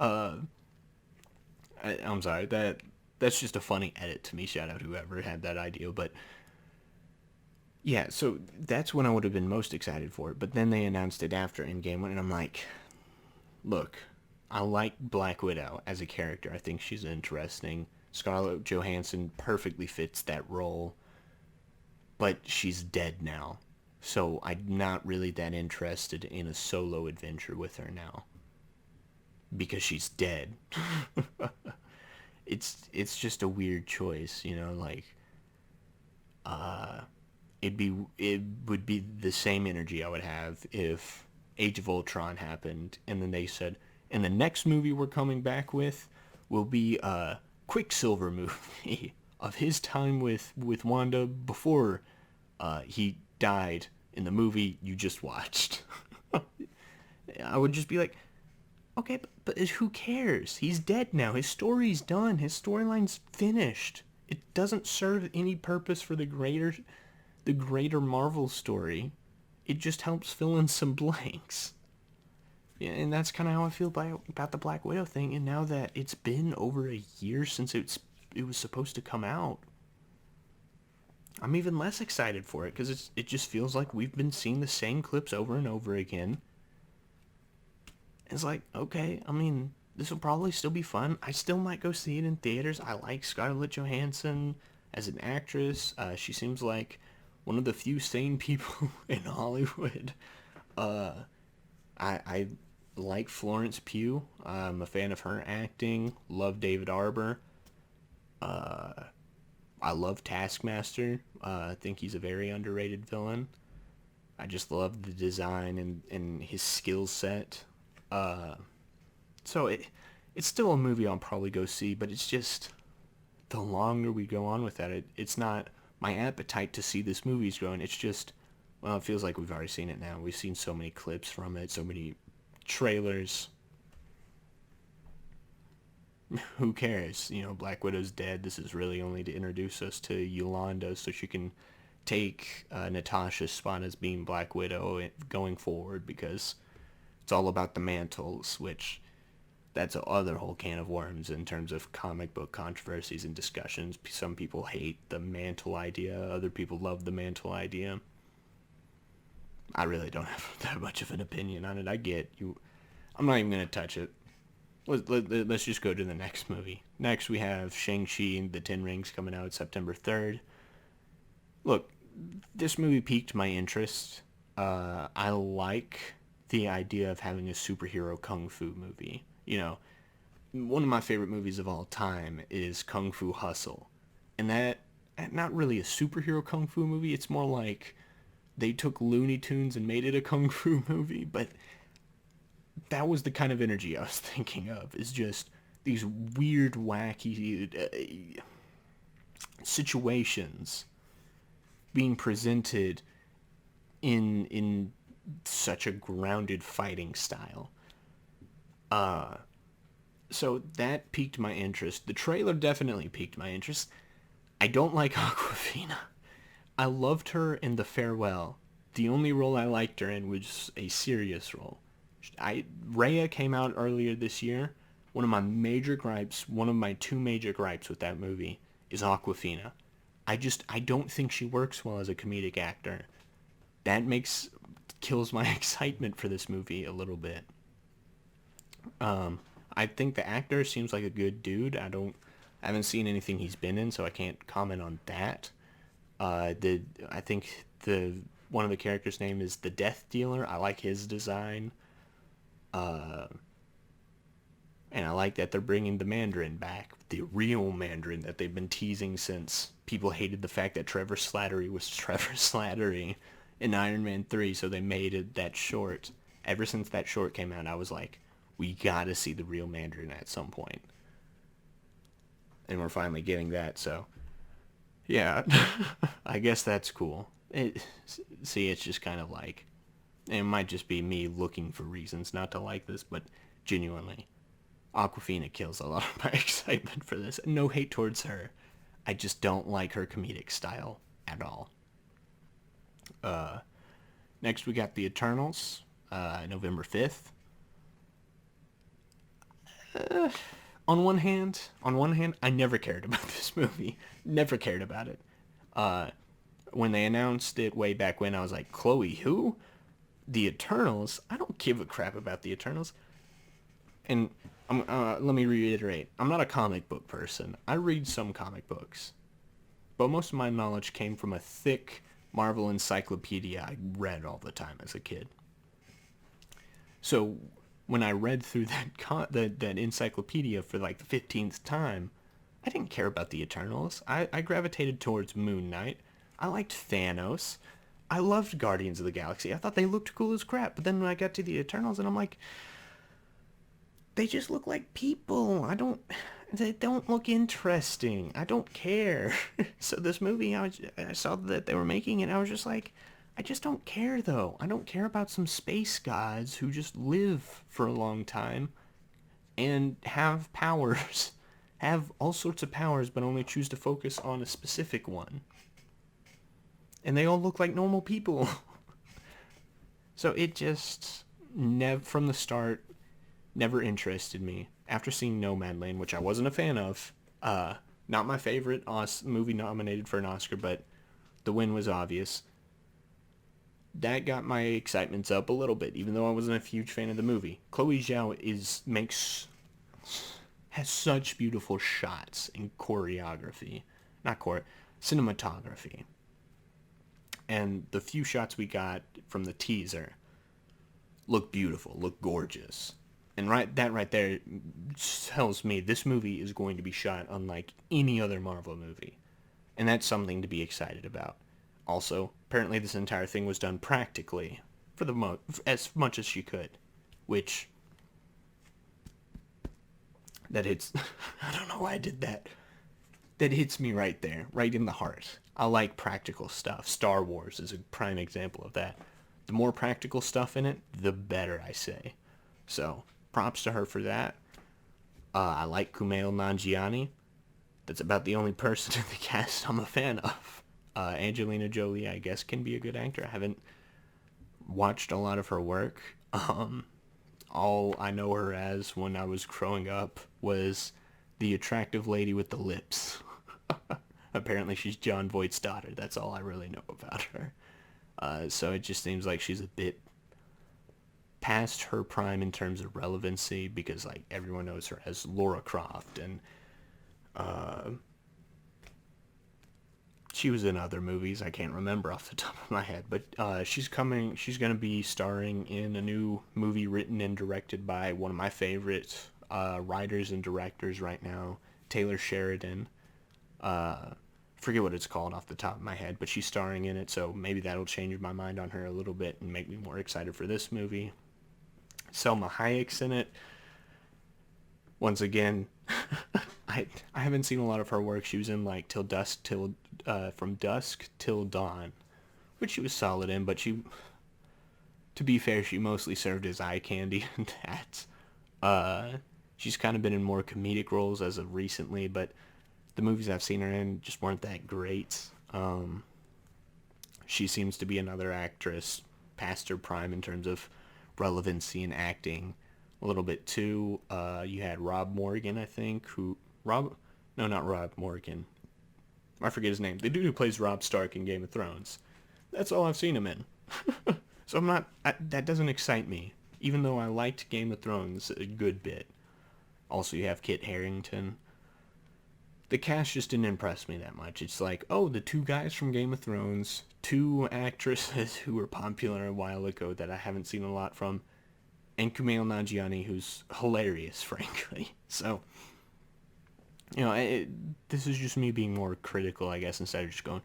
I'm sorry, that's just a funny edit to me. Shout out whoever had that idea. But yeah, so that's when I would have been most excited for it. But then they announced it after Endgame, and I'm like, look, I like Black Widow as a character. I think she's interesting. Scarlett Johansson perfectly fits that role. But she's dead now. So I'm not really that interested in a solo adventure with her now. Because she's dead. It's just a weird choice, like it would be the same energy I would have if Age of Ultron happened and then they said, and the next movie we're coming back with will be a Quicksilver movie of his time with Wanda before he died in the movie you just watched. I would just be like, okay, but who cares? He's dead now. His story's done. His storyline's finished. It doesn't serve any purpose for the greater the greater Marvel story. It just helps fill in some blanks. Yeah, and that's kind of how I feel about the Black Widow thing. And now that it's been over a year since it was supposed to come out, I'm even less excited for it because it just feels like we've been seeing the same clips over and over again. It's like, okay, I mean, this will probably still be fun. I still might go see it in theaters. I like Scarlett Johansson as an actress. She seems like one of the few sane people in Hollywood. Uh, I like Florence Pugh. I'm a fan of her acting. Love David Arbor. I love Taskmaster. I think he's a very underrated villain. I just love the design and his skill set. Uh, so it's still a movie I'll probably go see, but it's just the longer we go on with that, it's not my appetite to see this movie's growing. It's just, well, it feels like we've already seen it now. We've seen so many clips from it, so many trailers. Who cares? You know, Black Widow's dead. This is really only to introduce us to Yolanda so she can take Natasha's spot as being Black Widow going forward, because it's all about the mantles, which that's a other whole can of worms in terms of comic book controversies and discussions. Some people hate the mantle idea. Other people love the mantle idea. I really don't have that much of an opinion on it. I get you. I'm not even going to touch it. Let's just go to the next movie. Next, we have Shang-Chi and the Ten Rings coming out September 3rd. Look, this movie piqued my interest. I like the idea of having a superhero kung fu movie. You know, one of my favorite movies of all time is Kung Fu Hustle. And that, not really a superhero kung fu movie, it's more like they took Looney Tunes and made it a kung fu movie, but that was the kind of energy I was thinking of, is just these weird, wacky situations being presented in such a grounded fighting style. So that piqued my interest. The trailer definitely piqued my interest. I don't like Aquafina. I loved her in The Farewell. The only role I liked her in was a serious role. Raya came out earlier this year. One of my two major gripes with that movie is Aquafina. I don't think she works well as a comedic actor. That kills my excitement for this movie a little bit. I think the actor seems like a good dude. I haven't seen anything he's been in, so I can't comment on that. I think the one of the characters' name is the Death Dealer. I like his design. And I like that they're bringing the Mandarin back, the real Mandarin that they've been teasing since people hated the fact that Trevor Slattery was Trevor Slattery in Iron Man 3, so they made it that short. Ever since that short came out, I was like, we gotta see the real Mandarin at some point. And we're finally getting that, so yeah, I guess that's cool. It's just kind of like, it might just be me looking for reasons not to like this, but genuinely, Aquafina kills a lot of my excitement for this. No hate towards her. I just don't like her comedic style at all. Next, we got The Eternals, November 5th. On one hand, I never cared about this movie. Never cared about it. When they announced it way back when, I was like, Chloe, who? The Eternals? I don't give a crap about the Eternals. And let me reiterate, I'm not a comic book person. I read some comic books, but most of my knowledge came from a thick Marvel encyclopedia I read all the time as a kid. So when I read through that encyclopedia for like the 15th time, I didn't care about the Eternals. I gravitated towards Moon Knight. I liked Thanos. I loved Guardians of the Galaxy. I thought they looked cool as crap. But then when I got to the Eternals, and I'm like, they just look like people. They don't look interesting. I don't care. So this movie, I saw that they were making it. I was just like, I just don't care though. I don't care about some space gods who just live for a long time and have powers, have all sorts of powers, but only choose to focus on a specific one. and they all look like normal people. So it just from the start never interested me. After seeing Nomadland, which I wasn't a fan of, not my favorite movie nominated for an Oscar, but the win was obvious. That got my excitements up a little bit, even though I wasn't a huge fan of the movie. Chloe Zhao has such beautiful shots and choreography, not cinematography, and the few shots we got from the teaser look beautiful, look gorgeous. And right there tells me this movie is going to be shot unlike any other Marvel movie. And that's something to be excited about. Also, apparently this entire thing was done practically for as much as she could, which that hits I don't know why I did that. That hits me right there, right in the heart. I like practical stuff. Star Wars is a prime example of that. The more practical stuff in it, the better, I say. So, props to her for that. I like Kumail Nanjiani. That's about the only person in the cast I'm a fan of. Angelina Jolie, I guess, can be a good actor. I haven't watched a lot of her work. All I know her as when I was growing up was the attractive lady with the lips. Apparently she's Jon Voight's daughter. That's all I really know about her. So it just seems like she's a bit past her prime in terms of relevancy because like everyone knows her as Laura Croft, and she was in other movies I can't remember off the top of my head, but she's going to be starring in a new movie written and directed by one of my favorite writers and directors right now, Taylor Sheridan. Forget what it's called off the top of my head, but she's starring in it, so maybe that'll change my mind on her a little bit and make me more excited for this movie. Selma Hayek's in it. Once again, I haven't seen a lot of her work. She was in like From Dusk Till Dawn, which she was solid in, but to be fair, she mostly served as eye candy in that. She's kind of been in more comedic roles as of recently, but the movies I've seen her in just weren't that great. She seems to be another actress past her prime in terms of relevancy and acting a little bit too. You had Rob Morgan, I think, no, not Rob Morgan. I forget his name. The dude who plays Robb Stark in Game of Thrones. That's all I've seen him in. So that doesn't excite me, even though I liked Game of Thrones a good bit. Also, you have Kit Harington. The cast just didn't impress me that much. It's like, oh, the two guys from Game of Thrones, two actresses who were popular a while ago that I haven't seen a lot from, and Kumail Nanjiani, who's hilarious, frankly. So, this is just me being more critical, I guess, instead of just going,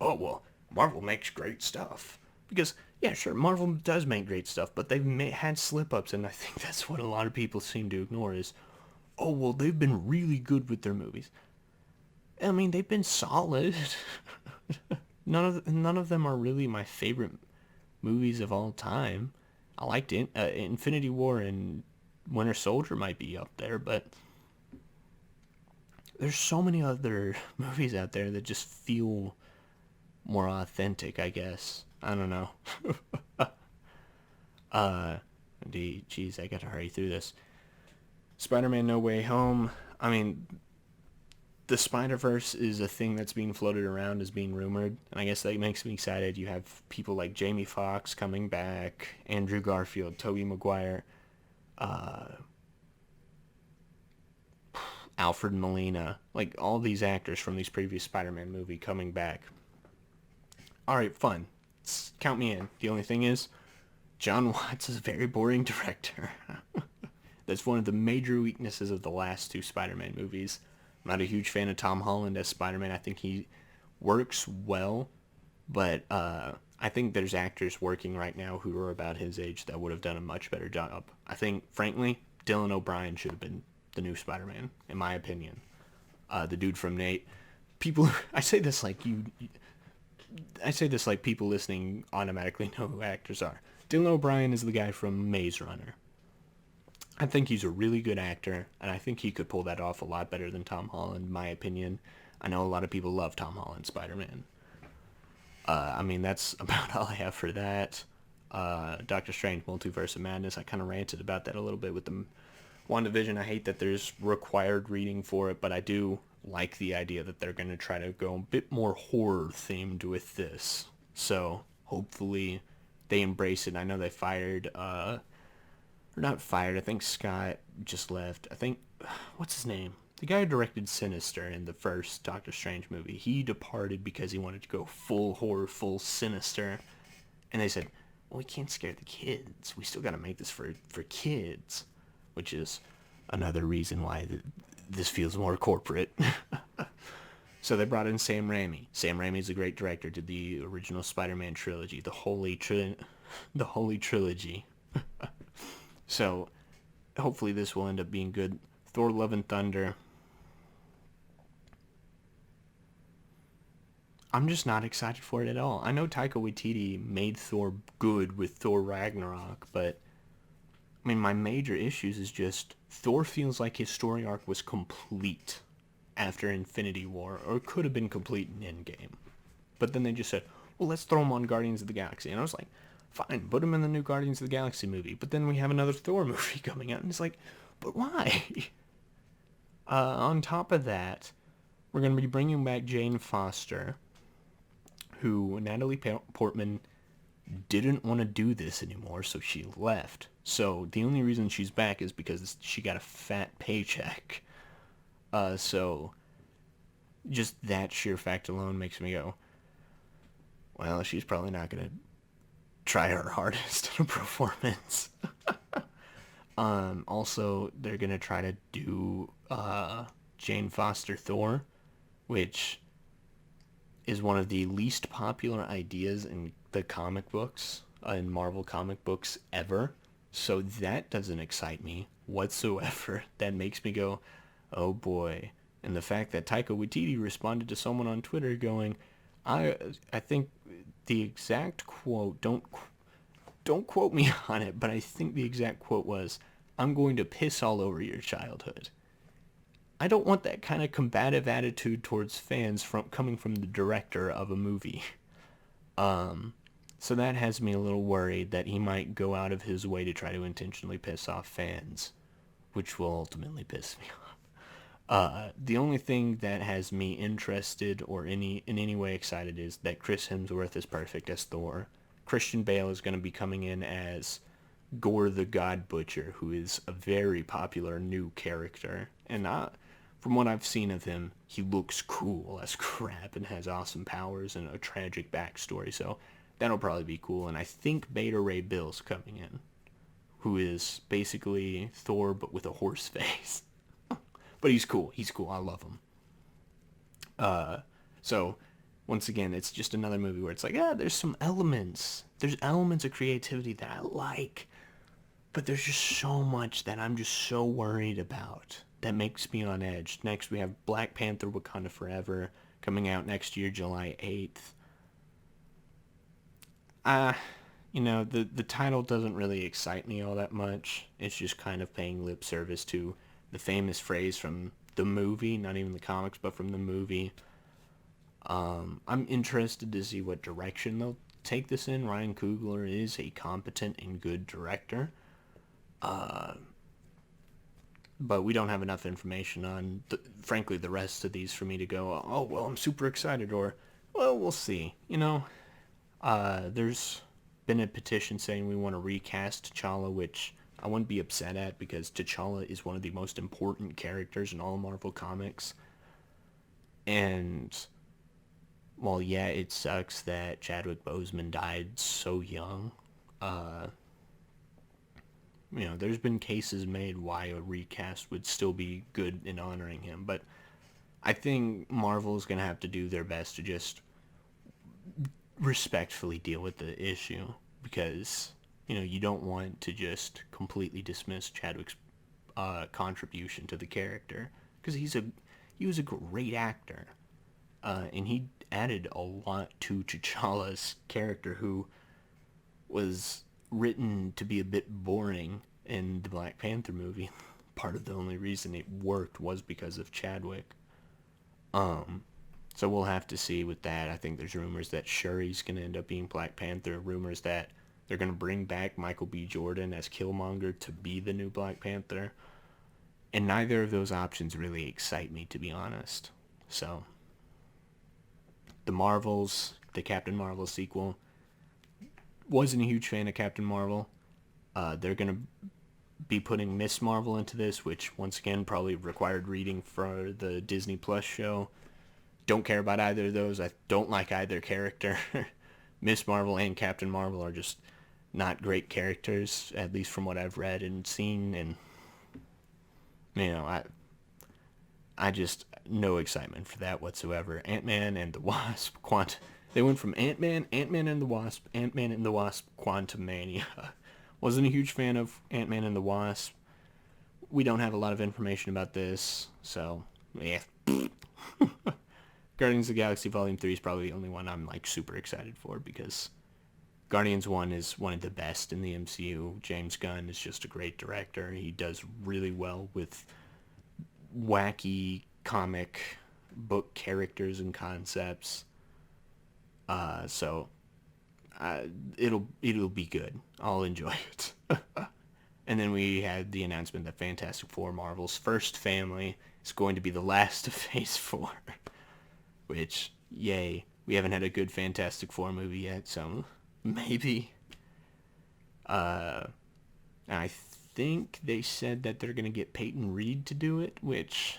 oh, well, Marvel makes great stuff. Because, yeah, sure, Marvel does make great stuff, but they've had slip-ups, and I think that's what a lot of people seem to ignore is, oh, well, they've been really good with their movies. I mean, they've been solid. None of them are really my favorite movies of all time. I liked Infinity War and Winter Soldier might be up there, but there's so many other movies out there that just feel more authentic, I guess. I don't know. Geez, I gotta hurry through this. Spider-Man No Way Home. I mean, the Spider-Verse is a thing that's being floated around as being rumored, and I guess that makes me excited. You have people like Jamie Foxx coming back, Andrew Garfield, Tobey Maguire, Alfred Molina, like all these actors from these previous Spider-Man movie coming back. Alright, fun. Count me in. The only thing is, John Watts is a very boring director. That's one of the major weaknesses of the last two Spider-Man movies. I'm not a huge fan of Tom Holland as Spider-Man. I think he works well, but I think there's actors working right now who are about his age that would have done a much better job. I think, frankly, Dylan O'Brien should have been the new Spider-Man, in my opinion. The dude from Nate. I say this like people listening automatically know who actors are. Dylan O'Brien is the guy from Maze Runner. I think he's a really good actor, and I think he could pull that off a lot better than Tom Holland, in my opinion. I know a lot of people love Tom Holland Spider-Man. I mean, that's about all I have for that. Doctor Strange Multiverse of Madness, I kind of ranted about that a little bit with the WandaVision. I hate that there's required reading for it, but I do like the idea that they're going to try to go a bit more horror themed with this. So hopefully they embrace it. I know they fired, or not fired, I think Scott just left. I think, what's his name? The guy who directed Sinister in the first Doctor Strange movie, he departed because he wanted to go full horror, full sinister. And they said, well, we can't scare the kids. We still got to make this for kids, which is another reason why this feels more corporate. So they brought in Sam Raimi. Sam Raimi's a great director. Did the original Spider-Man trilogy, the Holy Trilogy. So hopefully this will end up being good. Thor: Love and Thunder. I'm just not excited for it at all. I know Taika Waititi made Thor good with Thor Ragnarok, but I mean, my major issues is just Thor feels like his story arc was complete after Infinity War, or could have been complete in Endgame. But then they just said, well, let's throw him on Guardians of the Galaxy. And I was like, fine, put him in the new Guardians of the Galaxy movie. But then we have another Thor movie coming out, and it's like, but why? On top of that, we're going to be bringing back Jane Foster, who Natalie Portman didn't want to do this anymore, so she left. So the only reason she's back is because she got a fat paycheck. So just that sheer fact alone makes me go, well, she's probably not going to try her hardest in a performance. Also, they're going to try to do Jane Foster Thor, which is one of the least popular ideas in the comic books, in Marvel comic books ever. So that doesn't excite me whatsoever. That makes me go, oh boy. And the fact that Taika Waititi responded to someone on Twitter going, I think the exact quote, don't quote me on it, but I think the exact quote was, I'm going to piss all over your childhood. I don't want that kind of combative attitude towards fans coming from the director of a movie. So that has me a little worried that he might go out of his way to try to intentionally piss off fans, which will ultimately piss me off. The only thing that has me interested or in any way excited is that Chris Hemsworth is perfect as Thor. Christian Bale is going to be coming in as Gore the God Butcher, who is a very popular new character. And from what I've seen of him, he looks cool as crap and has awesome powers and a tragic backstory. So that'll probably be cool. And I think Beta Ray Bill's coming in, who is basically Thor but with a horse face. But he's cool. He's cool. I love him. So once again, it's just another movie where it's like, there's some elements. There's elements of creativity that I like. But there's just so much that I'm just so worried about that makes me on edge. Next, we have Black Panther Wakanda Forever coming out next year, July 8th. The title doesn't really excite me all that much. It's just kind of paying lip service to the famous phrase from the movie, not even the comics, but from the movie. I'm interested to see what direction they'll take this in. Ryan Coogler is a competent and good director. But we don't have enough information on, frankly, the rest of these for me to go, oh, well, I'm super excited, or, well, we'll see. There's been a petition saying we want to recast T'Challa, which I wouldn't be upset at because T'Challa is one of the most important characters in all Marvel comics. And, well, yeah, it sucks that Chadwick Boseman died so young. There's been cases made why a recast would still be good in honoring him, but I think Marvel's going to have to do their best to just respectfully deal with the issue because, you don't want to just completely dismiss Chadwick's contribution to the character because he was a great actor, and he added a lot to T'Challa's character, who was written to be a bit boring in the Black Panther movie. Part of the only reason it worked was because of Chadwick. So we'll have to see with that. I think there's rumors that Shuri's going to end up being Black Panther. Rumors that they're going to bring back Michael B. Jordan as Killmonger to be the new Black Panther. And neither of those options really excite me, to be honest. So, the Marvels, the Captain Marvel sequel, wasn't a huge fan of Captain Marvel. They're going to be putting Miss Marvel into this, which once again probably required reading for the Disney Plus show. Don't care about either of those. I don't like either character. Miss Marvel and Captain Marvel are just not great characters, at least from what I've read and seen. And you know, I just no excitement for that whatsoever. Ant-Man and the Wasp, They went from Ant-Man and the Wasp, Ant-Man and the Wasp, Quantumania. Wasn't a huge fan of Ant-Man and the Wasp. We don't have a lot of information about this, so yeah. Guardians of the Galaxy Volume 3 is probably the only one I'm like super excited for because Guardians 1 is one of the best in the MCU. James Gunn is just a great director. He does really well with wacky comic book characters and concepts. So it'll be good. I'll enjoy it. And then we had the announcement that Fantastic Four, Marvel's first family, is going to be the last of Phase 4. Which, yay. We haven't had a good Fantastic Four movie yet, so maybe. I think they said that they're going to get Peyton Reed to do it, which...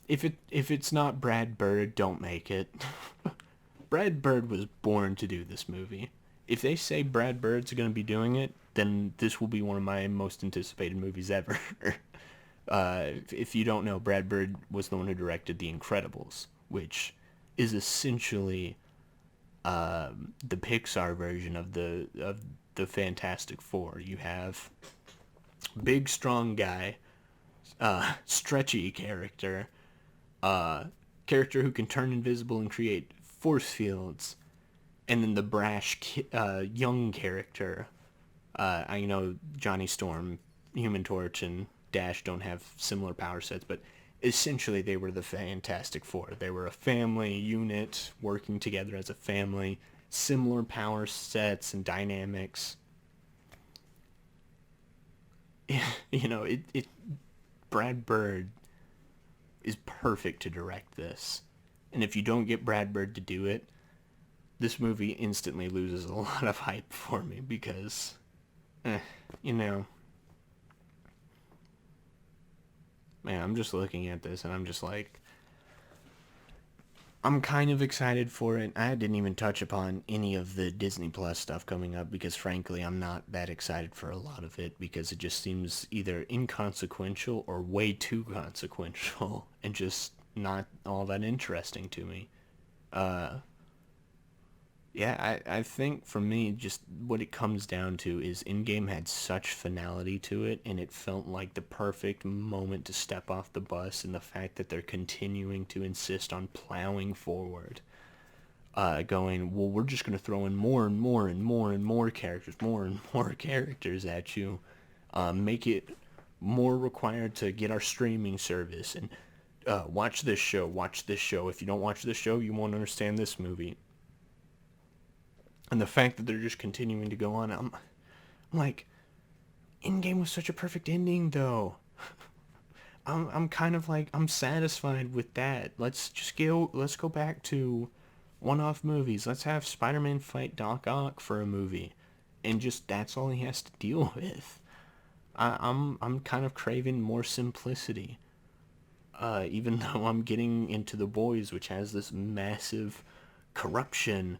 If it's not Brad Bird, don't make it. Brad Bird was born to do this movie. If they say Brad Bird's going to be doing it, then this will be one of my most anticipated movies ever. If you don't know, Brad Bird was the one who directed The Incredibles, which is essentially the Pixar version of the Fantastic Four. You have big, strong guy, stretchy character, character who can turn invisible and create force fields, and then the brash young character. I know Johnny Storm, Human Torch, and Dash don't have similar power sets, but essentially they were the Fantastic Four. They were a family unit working together as a family, similar power sets and dynamics. You know, Brad Bird is perfect to direct this. And if you don't get Brad Bird to do it, this movie instantly loses a lot of hype for me because, you know, man, I'm just looking at this and I'm just like, I'm kind of excited for it. I didn't even touch upon any of the Disney Plus stuff coming up because frankly, I'm not that excited for a lot of it because it just seems either inconsequential or way too consequential and just not all that interesting to me. Yeah, I think for me, just what it comes down to is Endgame had such finality to it, and it felt like the perfect moment to step off the bus, and the fact that they're continuing to insist on plowing forward, going, well, we're just going to throw in more and more and more and more characters, more and more characters at you, make it more required to get our streaming service, and watch this show, watch this show. If you don't watch this show, you won't understand this movie. And the fact that they're just continuing to go on, I'm like, Endgame was such a perfect ending, though. I'm kind of like, I'm satisfied with that. Let's go back to one-off movies. Let's have Spider-Man fight Doc Ock for a movie, and just that's all he has to deal with. I'm kind of craving more simplicity. Even though I'm getting into The Boys, which has this massive corruption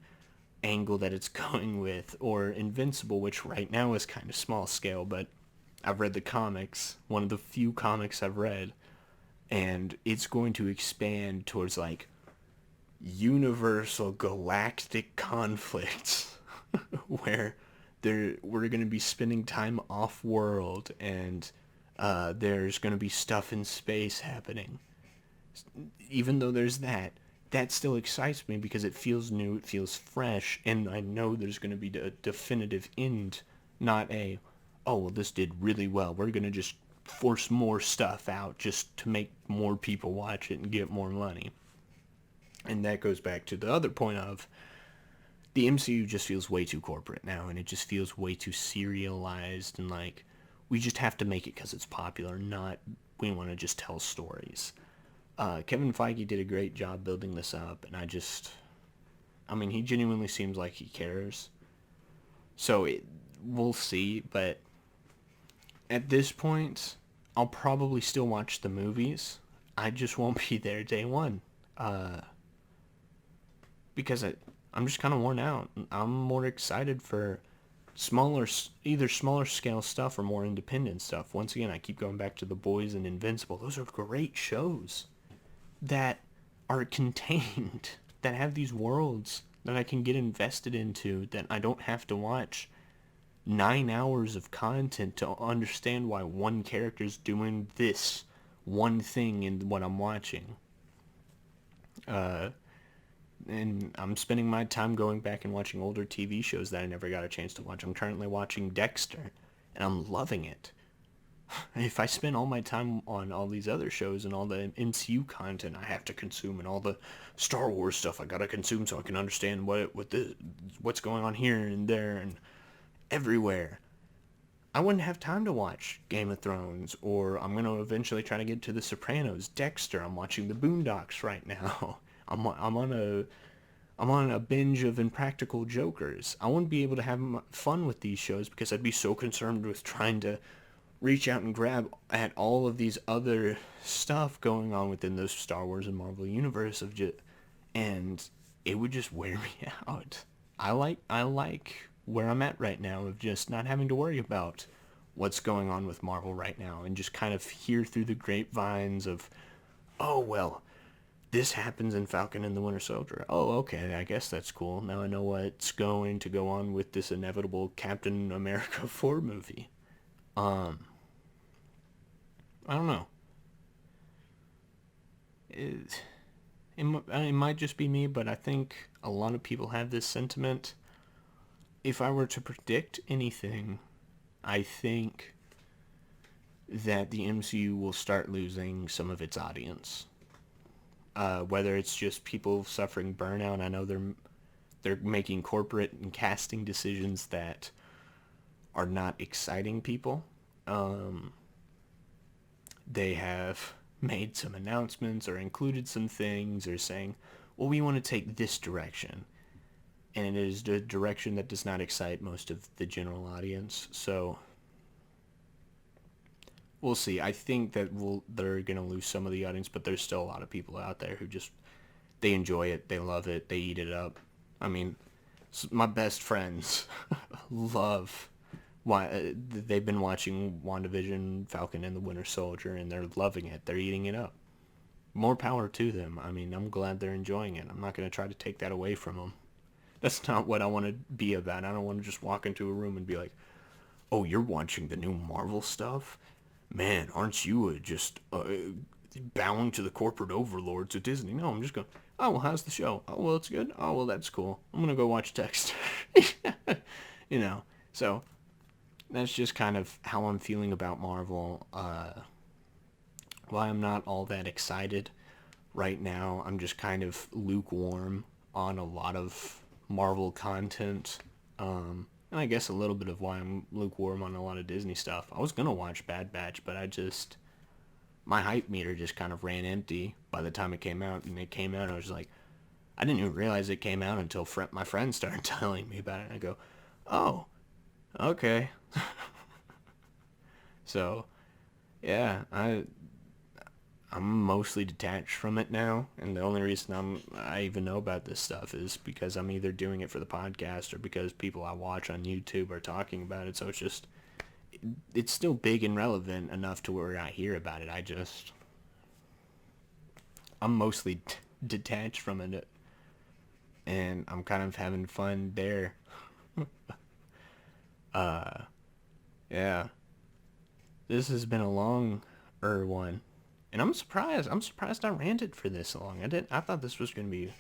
angle that it's going with, or Invincible, which right now is kind of small scale, but I've read the comics, one of the few comics I've read, and it's going to expand towards like universal galactic conflicts where we're going to be spending time off world and there's going to be stuff in space happening. Even though there's that still excites me because it feels new, it feels fresh, and I know there's going to be a definitive end, not a, oh, well, this did really well, we're going to just force more stuff out just to make more people watch it and get more money. And that goes back to the other point of the MCU just feels way too corporate now, and it just feels way too serialized, and like we just have to make it because it's popular, not we want to just tell stories. Kevin Feige did a great job building this up, and I mean, he genuinely seems like he cares. So we'll see, but at this point, I'll probably still watch the movies. I just won't be there day one. Because I'm just kind of worn out. I'm more excited for smaller, either smaller scale stuff or more independent stuff. Once again, I keep going back to The Boys and Invincible. Those are great shows that are contained, that have these worlds that I can get invested into, that I don't have to watch 9 hours of content to understand why one character's doing this one thing in what I'm watching. And I'm spending my time going back and watching older TV shows that I never got a chance to watch. I'm currently watching Dexter, and I'm loving it. If I spend all my time on all these other shows and all the MCU content I have to consume and all the Star Wars stuff I gotta consume so I can understand what's going on here and there and everywhere, I wouldn't have time to watch Game of Thrones, or I'm going to eventually try to get to The Sopranos, Dexter. I'm watching The Boondocks right now. I'm on a binge of Impractical Jokers. I wouldn't be able to have fun with these shows because I'd be so concerned with trying to reach out and grab at all of these other stuff going on within the Star Wars and Marvel universe and it would just wear me out. I like where I'm at right now of just not having to worry about what's going on with Marvel right now and just kind of hear through the grapevines of, oh well, this happens in Falcon and the Winter Soldier. Oh, okay, I guess that's cool. Now I know what's going to go on with this inevitable Captain America 4 movie. I don't know. It might just be me, but I think a lot of people have this sentiment. If I were to predict anything, I think that the MCU will start losing some of its audience. Whether it's just people suffering burnout, I know they're making corporate and casting decisions that are not exciting people. They have made some announcements or included some things or saying, well, we want to take this direction. And it is the direction that does not excite most of the general audience. So we'll see. I think that they're going to lose some of the audience, but there's still a lot of people out there who just, they enjoy it, they love it, they eat it up. I mean, my best friends love why they've been watching WandaVision, Falcon and the Winter Soldier, and they're loving it. They're eating it up. More power to them. I mean, I'm glad they're enjoying it. I'm not going to try to take that away from them. That's not what I want to be about. I don't want to just walk into a room and be like, oh, you're watching the new Marvel stuff? Man, aren't you just bowing to the corporate overlords at Disney? No, I'm just going, oh, well, how's the show? Oh, well, it's good. Oh, well, that's cool. I'm going to go watch Dexter. You know, so that's just kind of how I'm feeling about Marvel. Why I'm not all that excited right now. I'm just kind of lukewarm on a lot of Marvel content. And I guess a little bit of why I'm lukewarm on a lot of Disney stuff. I was going to watch Bad Batch, but my hype meter just kind of ran empty by the time it came out. And it came out, and I was like, I didn't even realize it came out until my friends started telling me about it. And I go, oh, okay. So, yeah, I'm mostly detached from it now, and the only reason I even know about this stuff is because I'm either doing it for the podcast or because people I watch on YouTube are talking about it. So it's still big and relevant enough to where I hear about it. I'm mostly detached from it, and I'm kind of having fun there. Yeah, this has been a long one. And I'm surprised. I'm surprised I ranted for this long. I thought this was going to be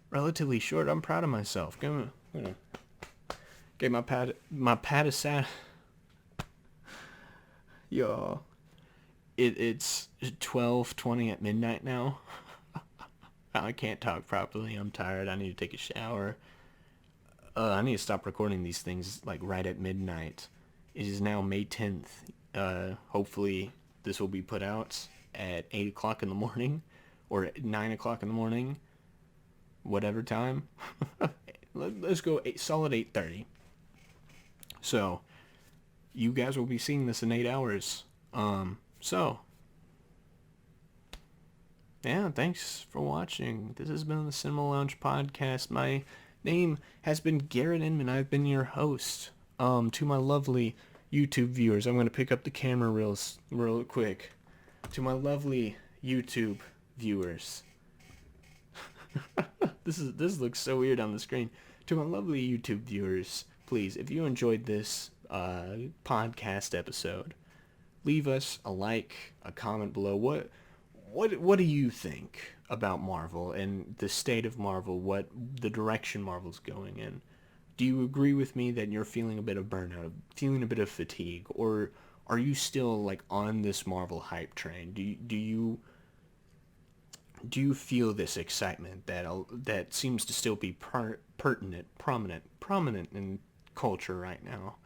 relatively short. I'm proud of myself. Get my pat aside. Y'all. it's 12:20 at midnight now. I can't talk properly. I'm tired. I need to take a shower. I need to stop recording these things like right at midnight. It is now May 10th. Hopefully this will be put out at 8 o'clock in the morning or at 9 o'clock in the morning. Whatever time. Let's go solid 8:30. So, you guys will be seeing this in 8 hours. So, yeah, thanks for watching. This has been the Cinema Lounge Podcast. My name has been Garrett Inman. I've been your host. To my lovely YouTube viewers, I'm going to pick up the camera real quick. To my lovely YouTube viewers. This looks so weird on the screen. To my lovely YouTube viewers, please, if you enjoyed this podcast episode, leave us a like, a comment below. What do you think about Marvel and the state of Marvel? What the direction Marvel's going in? Do you agree with me that you're feeling a bit of burnout, feeling a bit of fatigue, or are you still like on this Marvel hype train? Do you feel this excitement that seems to still be prominent in culture right now?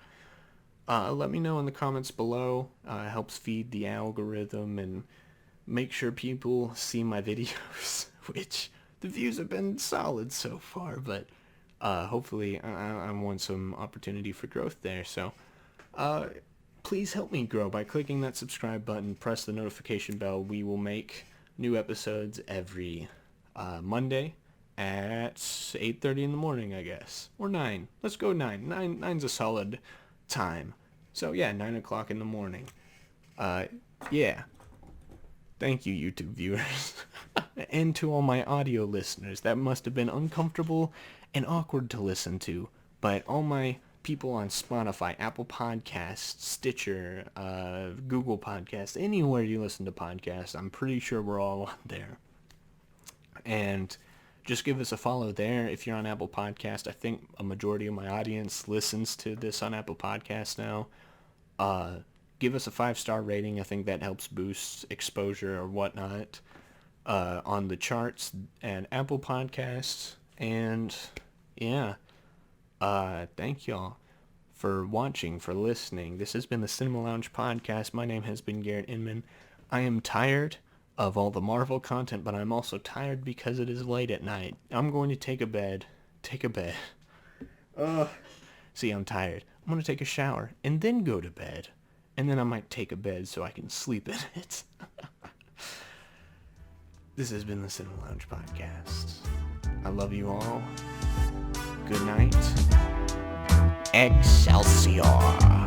Let me know in the comments below. It helps feed the algorithm and make sure people see my videos, which the views have been solid so far, but hopefully I want some opportunity for growth there. So please help me grow by clicking that subscribe button, press the notification bell. We will make new episodes every Monday at 8:30 in the morning, I guess. Or 9. Let's go 9. 9's a solid time. So yeah, 9 o'clock in the morning. Yeah. Thank you, YouTube viewers. And to all my audio listeners. That must have been uncomfortable and awkward to listen to. But all my people on Spotify, Apple Podcasts, Stitcher, Google Podcasts, anywhere you listen to podcasts, I'm pretty sure we're all on there. And just give us a follow there if you're on Apple Podcast. I think a majority of my audience listens to this on Apple Podcasts now. Give us a 5-star rating. I think that helps boost exposure or whatnot on the charts and Apple Podcasts. And yeah, thank y'all for watching, for listening. This has been the Cinema Lounge Podcast. My name has been Garrett Inman. I am tired of all the Marvel content, but I'm also tired because it is late at night. I'm going to take a bed. See, I'm tired. I'm going to take a shower and then go to bed. And then I might take a bed so I can sleep in it. This has been the Cinema Lounge Podcast. I love you all. Good night. Excelsior.